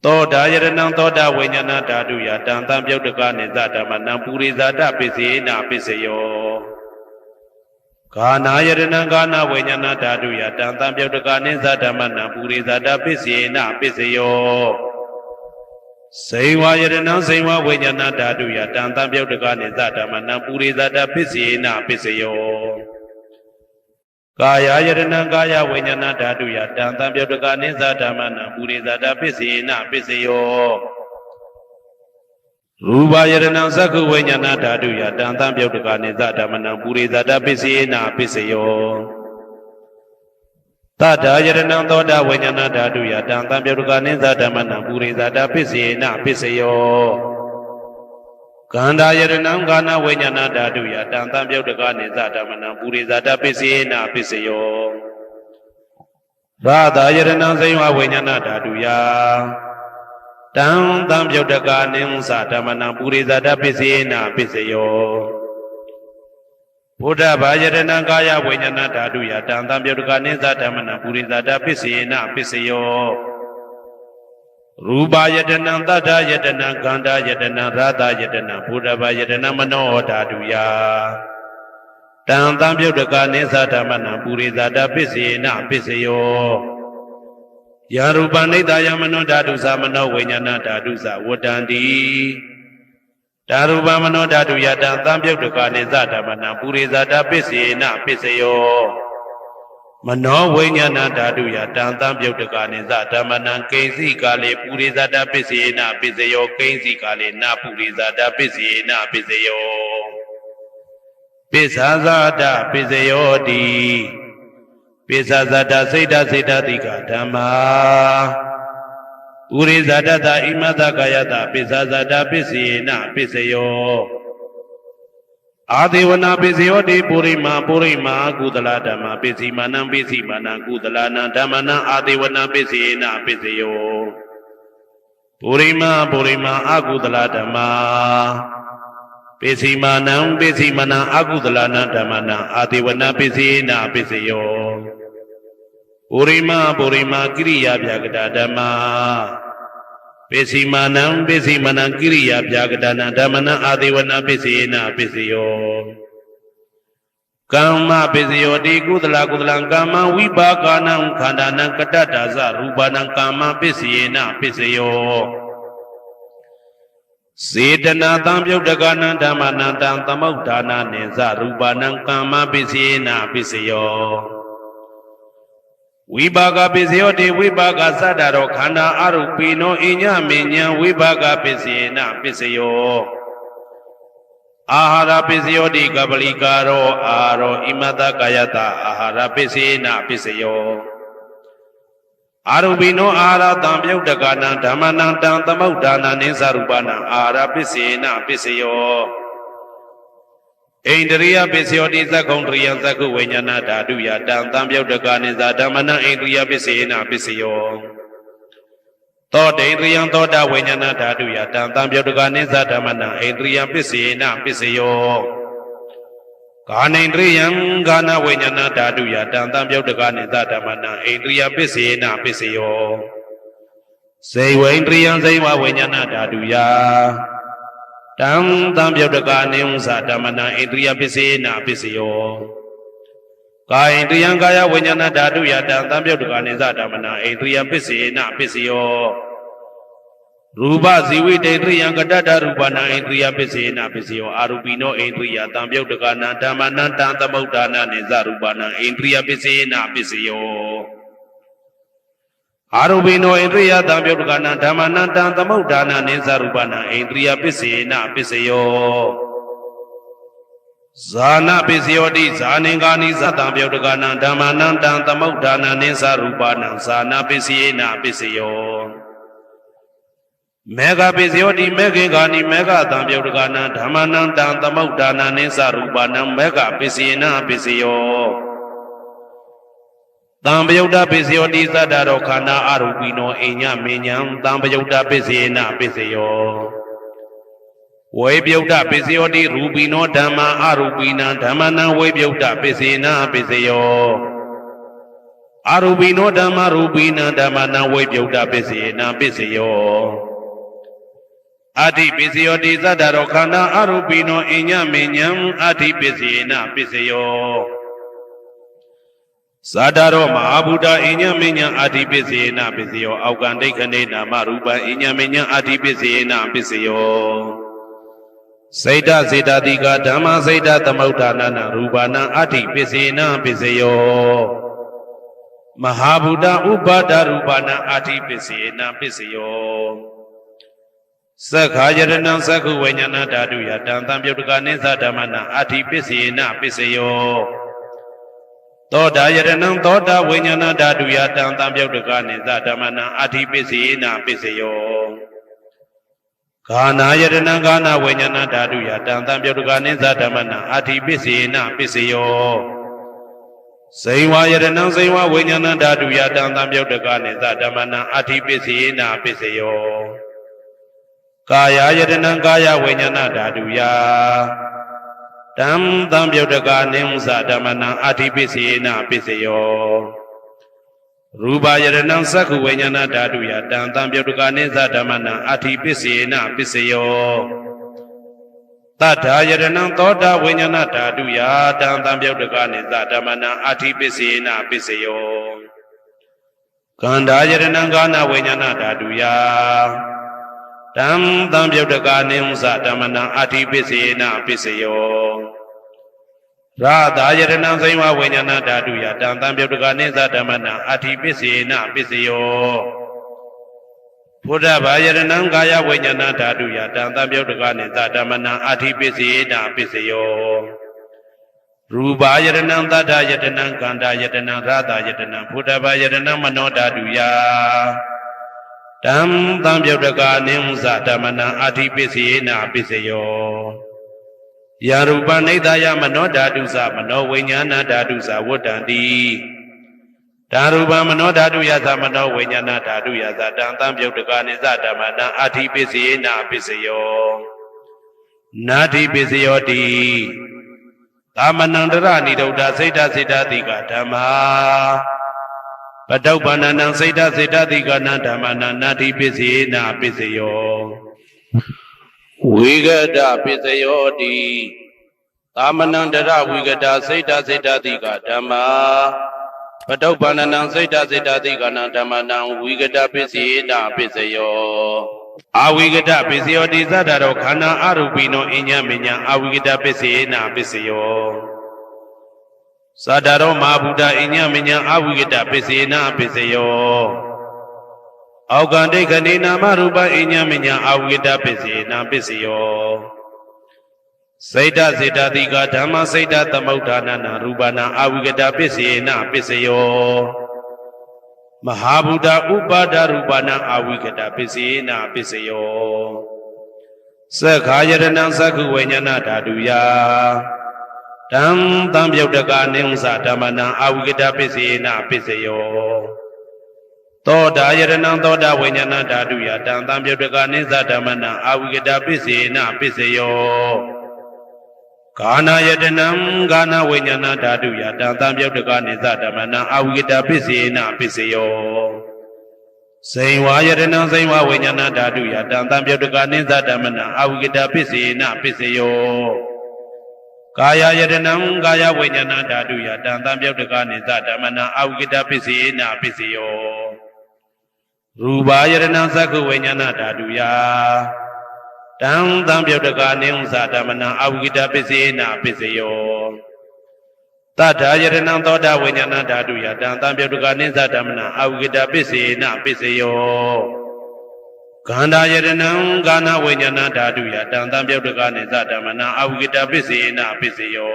S1: သောတာယရဏံသောတာဝိညာဏဓာတုယတံတံပြုတ်တကာနိသဓမ္မနံပုရိသဒပစ္စေနပစ္စယောဂာနာယရဏံဂာနာဝိညာဏဓာတုယတံတံပြုတ်တကာနိသဓမ္မနံပုရိသဒပစ္စေနပစ္စယောစိန်ဝါယရဏံစိန်ဝါဝိညာဏဓာတုယတံတံပြုတ်တကာနိသဓမ္မနံပုရိသဒပစ္စေနပစ္စယောကာယယရဏံကာယဝိညာဏဓာတုယတံတံပြုတ်တကာနိသဓမ္မနံပုရိသဒပစ္စေနပစ္စယောရူပယရဏံသက္ခုဝိညာဏဓာတုယတံတံပြုတ်တကာနိသဓမ္မနံပုရိသဒပစ္စေနပစ္စယောသတ္တယရဏံသောတာဝိညာဏဓာတုယတံတံပြုတ်တကာနိသဓမ္မနံပုရိသဒပစ္စေနပစ္စယောကန္တာယရဏံကာနဝိညာဏဓာတုယတံတံပြုတ်တကာနိသဓမ္မနံပုရိသဒပစ္စေနပစ္စယောရာသာယရဏံစိဝဝိညာဏဓာတုယတံတံပြုတ်တကာနိသဓမ္မနံပုရိသဒပစ္စေနပစ္စယောဘုဒ္ဓဘာယရဏံကာယဝိညာဏဓာတုယတံတံပြုတ်တကာနိသဓမ္မနံပုရိသဒပစ္စေနပစ္စယောရူပယတနံသတ္တယတနံခန္ဓာယတနံရာသယတနံဘုဒ္ဓဘာယတနံမနောဓာတုယတံတံပြုတ်တကာနိသဓမ္မနံပုရိသဒပစ္စေနပစ္စယောယရူပနိတယမနောဓာတုသမနောဝိညာဏဓာတုသဝတ္တန္တိဓာရူပမနောဓာတုယတံတံပြုတ်တကာနိသဓမ္မနံပုရိသဒပစ္စေနပစ္စယောမနောဝိညာဏဓာတုယတံတံပြုတ်တကာနိသဓမ္မနံကိဉ္စီကာလေပုရိသဒပစ္စေနပစ္စယောကိဉ္စီကာလေနပုရိသဒပစ္စေနပစ္စယောပစ္ဆာဇာတပစ္စယောတိပိစ္ဆာဇာတစိတ်တတိကဓမ္မာဥရိဇာတတဣမတကာယတပိစ္ဆာဇာတပစ္စေနပစ္စယောအာဒေဝနာပစ္စယောတိပုရိမာကုသလဓမ္မာပစ္စည်းမနံကုသလနံဓမ္မနံအာဒေဝနာပစ္စေနပစ္စယောပုရိမာအကုသလဓမ္မာ ပိစီမာနံပိစီမနံအကုသလနာဓမ္မနာအာတိဝနာပိစီနာပိစယောပုရိမပုရိမကိရိယာပြကတာဓမ္မာပိစီမာနံပိစီမနံကိရိယာပြကတာနာဓမ္မနာအာတိဝနာပိစီနာပိစယောကမ္မပိစယောတိကုသလကုသလံကမ္မဝိပါကနံခန္ဓာနံကတ္တတာဇရူပနံကမ္မပိစီနာပိစယောစေတနာတံပြုတ်တကနံဓမ္မနံတံသမုဋ္ဌာနာနိသရူပနံကမ္မပိစေနာပိစယောဝိပါကပိစယောတိဝိပါကသတ္တရောခန္ဓာအရုပိနောအညမေညံဝိပါကပိစေနာပိစယောအာဟာရပိစယောတိကပလိကာရောအာရောဣမတကာယတအာဟာရပိစေနာပိစယောအာရုပိနောအာဟာရတံပြုတ်တကနံဓမ္မနံတံသမုဋ္ဌာနာနိသရူပနံအာဟာရပိစေနာပိစယောဣန္ဒရိယပိစယောတိသက္ကုံတရိယသက္ကုဝိညာဏဓာတုယတံသံပြုတ်တကနိသဓမ္မနံဣန္ဒရိယပိစေနာပိစယောသောတေန္ဒရိယသောတာဝိညာဏဓာတုယတံသံပြုတ်တကနိသဓမ္မနံဣန္ဒရိယပိစေနာပိစယောကာနိန္ဒရိယံကာနဝိညာဏဓာတုယတံသံပြုတ်တကနိသဓမ္မနံဣန္ဒရိယပိစေနာပိစယောဇေဝိန္ဒရိယံဇေဝဝိညာဏဓာတုယတံသံပြုတ်တကနိဥ္စဓမ္မနံဣန္ဒရိယပိစေနာပိစယောကာယိန္ဒရိယံကာယဝိညာဏဓာတုယတံသံပြုတ်တကနိသဓမ္မနံဣန္ဒရိယပိစေနာပိစယောရူပဇီဝိတေန္ဒရိယံကတ္တရူပနံဣန္ဒရိယပိစေနာပိစယောအာရူပိနောဣန္ဒရိယတံပြုတ်တကနံဓမ္မနံတံသမုဋ္ဌာနာနိသရူပနံဣန္ဒရိယပိစေနာပိစယောအာရူပိနောဣန္ဒရိယတံပြုတ်တကနံဓမ္မနံတံသမုဋ္ဌာနာနိသရူပနံဣန္ဒရိယပိစေနာပိစယောဇာနာပိစယောတိဇာနင်္ဂာနိသတံပြုတ်တကနံဓမ္မနံတံသမုဋ္ဌာနာနိသရူပနံဇာနာပိစေနာပိစယောမေဃပိစယောတိမေခေဂာနိမေဃတံပြုတ်တကနံဓမ္မနံတံသမုဋ္ဌာနာနိသရူပနံမေဃပိစေနာပိစယောတံပယုတ်တပိစယောတိသတ္တရောခန္ဓာအရူပိနောအိညမေညံတံပယုတ်တပိစေနာပိစယောဝေပယုတ်တပိစယောတိရူပိနောဓမ္မာအရူပိနံဓမ္မနံဝေပယုတ်တပိစေနာပိစယောအရူပိနောဓမ္မာရူပိနံဓမ္မနံဝေပယုတ်တပိစေနာပိစယောအဋ္ဌိပိစယောတိသတ္တရောခန္ဓာအရူပိနောအိညမေညံအဋ္ဌိပိစေနာပိစယောဇာတရောမဟာဗုဒ္ဓအိညမေညံအဋ္ဌိပိစေနာပိစယောအောက်ကံဒိဋ္ဌနေနာမရူပံအိညမေညံအဋ္ဌိပိစေနာပိစယောစေတစေတတိကဓမ္မစေတသမုဋ္ဌာနာနာရူပနာအဋ္ဌိပိစေနာပိစယောမဟာဗုဒ္ဓဥပါဒရူပနာအဋ္ဌိပိစေနာပိစယောသက္ခာယတနံသက္ခုဝိညာဏဓာတုယတံသံပြုတ်တကနိသဓမ္မနံအဋ္ဌိပိစေနာပိစယောသောတာယတနံသောတာဝိညာဏဓာတုယတံသံပြုတ်တကနိသဓမ္မနံအဋ္ဌိပိစေနာပိစယောဂာနာယတနံဂာနာဝိညာဏဓာတုယတံသံပြုတ်တကနိသဓမ္မနံအဋ္ဌိပိစေနာပိစယောဇိဝယတနံဇိဝဝိညာဏဓာတုယတံသံပြုတ်တကနိသဓမ္မနံအဋ္ဌိပိစေနာပိစယောကာယယတနံကာယဝိညာဏဓာတုယတံသံပြုတ်တကနိဥ္စဓမ္မနံအဋ္ဌိပိစေနာပိစယောရူပယတနံသက္ခုဝိညာဏဓာတုယတံသံပြုတ်တကနိသဓမ္မနံအဋ္ဌိပိစေနာပိစယောတတ္ထာယတနံသောတာဝိညာဏဓာတုယတံသံပြုတ်တကနိသဓမ္မနံအဋ္ဌိပိစေနာပိစယောကန္ဓာယတနံကာနဝိညာဏဓာတုယတံသံပြုတ်တကနိဥ္စဓမ္မနံအဋ္ဌိပိစေနာပိစယောရာသာယတနံဇိဝဝိညာဏဓာတုယတံသံပြုတ်တကနိသဓမ္မနံအဋ္ဌိပိစေနာပိစယောဘုဒ္ဓဘာယတနံကာယဝိညာဏဓာတုယတံသံပြုတ်တကနိသဓမ္မနံအဋ္ဌိပိစေနာပိစယောရူပယတနံသတ္တယတနံကန္တာယတနံရာသာယတနံဘုဒ္ဓဘာယတနံမနောဓာတုယတံသံပြုတ်တကနိဥ္စဓမ္မနံအဋ္ဌိပိစေနာပိစယောယာရူပနိဒာယမနောဓာတုသမနောဝိညာဏဓာတုသဝတ္တံတိဓာရူပမနောဓာတုယသမနောဝိညာဏဓာတုယသတံသံပြုတ်တကနိသဓမ္မနံအဋ္ဌိပိစေနာပိစယော နာတိပစ္စယောတိသာမဏန္တရနိရုဒ္ဓစိတ်တစိတ္တတိကဓမ္မာပတုပ္ပန္နံစိတ်တစိတ္တတိကနာဓမ္မနာနာတိပစ္စယေနာပစ္စယောဝိဂဒပစ္စယောတိသာမဏန္တရဝိဂဒစိတ်တစိတ္တတိကဓမ္မာပတုပ္ပန္နံစိတ်တစိတ္တတိကနာဓမ္မနာဝိဂဒပစ္စယေနာပစ္စယောအဝိဂဒပစ္စယောတိသတ္တရောခန္ဓာအရူပိနောအညမညာအဝိဂဒပစ္စယေနာပစ္စယောသတ္တရောမဟာဗုဒ္ဓအညမညာအဝိဂဒပစ္စယေနာပစ္စယောအောကံဒိဋ္ဌိနာမရူပအညမညာအဝိဂဒပစ္စယေနာပစ္စယောစိတ်တစေတတိကဓမ္မစိတ်တသမုဋ္ဌာနာနာရူပနာအဝိဂဒပစ္စယေနာပစ္စယောမဟာဗုဒ္ဓဥပါဒရူပနာအဝိကတပစ္စယေနာပစ္စယောသက္ခာယရဏံသက္ခုဝိညာဏဓာတုယတံတံပြုတ်တကနိဥ္စဓမ္မနာအဝိကတပစ္စယေနာပစ္စယောသောတာယရဏံသောတာဝိညာဏဓာတုယတံတံပြုတ်တကနိဥ္စဓမ္မနာအဝိကတပစ္စယေနာပစ္စယောကာနာယတနံကာနာဝိညာဏဓာတုယတံတံပြုတ်တကနိသဓမ္မနာအဝိကတပစ္စယေနာပစ္စယောစိန်ဝါယတနံစိန်ဝါဝိညာဏဓာတုယတံတံပြုတ်တကနိသဓမ္မနာအဝိကတပစ္စယေနာပစ္စယောကာယယတနံကာယဝိညာဏဓာတုယတံတံပြုတ်တကနိသဓမ္မနာအဝိကတပစ္စယေနာပစ္စယောရူပါယတနံသက္ခုဝိညာဏဓာတုယတံတံပြုတ်တကနိဥ္စဓမ္မနာအဝိကတပစ္စယေနာပစ္စယောတတ္ထာယရဏံသောတာဝိညာဏဓာတုယတံတံပြုတ်တကနိဥ္စဓမ္မနာအဝိကတပစ္စယေနာပစ္စယောခန္ဓာယရဏံကာနဝိညာဏဓာတုယတံတံပြုတ်တကနိဥ္စဓမ္မနာအဝိကတပစ္စယေနာပစ္စယော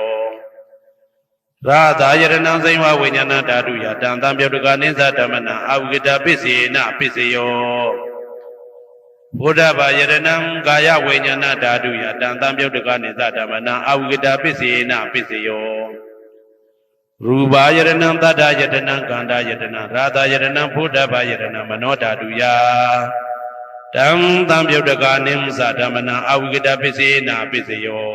S1: ရာသာယရဏံစိန်ဝဝိညာဏဓာတုယတံတံပြုတ်တကနိဥ္စဓမ္မနာအဝိကတပစ္စယေနာပစ္စယောဘုဒ္ဓဘာယရဏံကာယဝိညာဏဓာတုယတံတံပြုတ်တကနိသဓမ္မနာအဝိကတပစ္စယေနာပစ္စယောရူပါယရဏံတတ္တယတနံကန္တာယတနံရာသယရဏံဘုဒ္ဓဘာယရဏံမနောဓာတုယတံတံပြုတ်တကနိသဓမ္မနာအဝိကတပစ္စယေနာပစ္စယော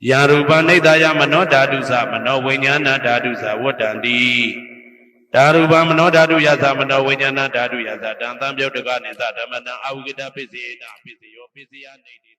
S1: ယံရူပနိဒာယမနောဓာတုသမနောဝိညာဏဓာတုသဝတ္တံတိဓာရူပမနောဓာတုယသမနောဝိညာဏဓာတုယသတံတံပြုတ်တကနိသဓမ္မနာအဝိကတပစ္စယေနာပစ္စယောပစ္စယနေတိ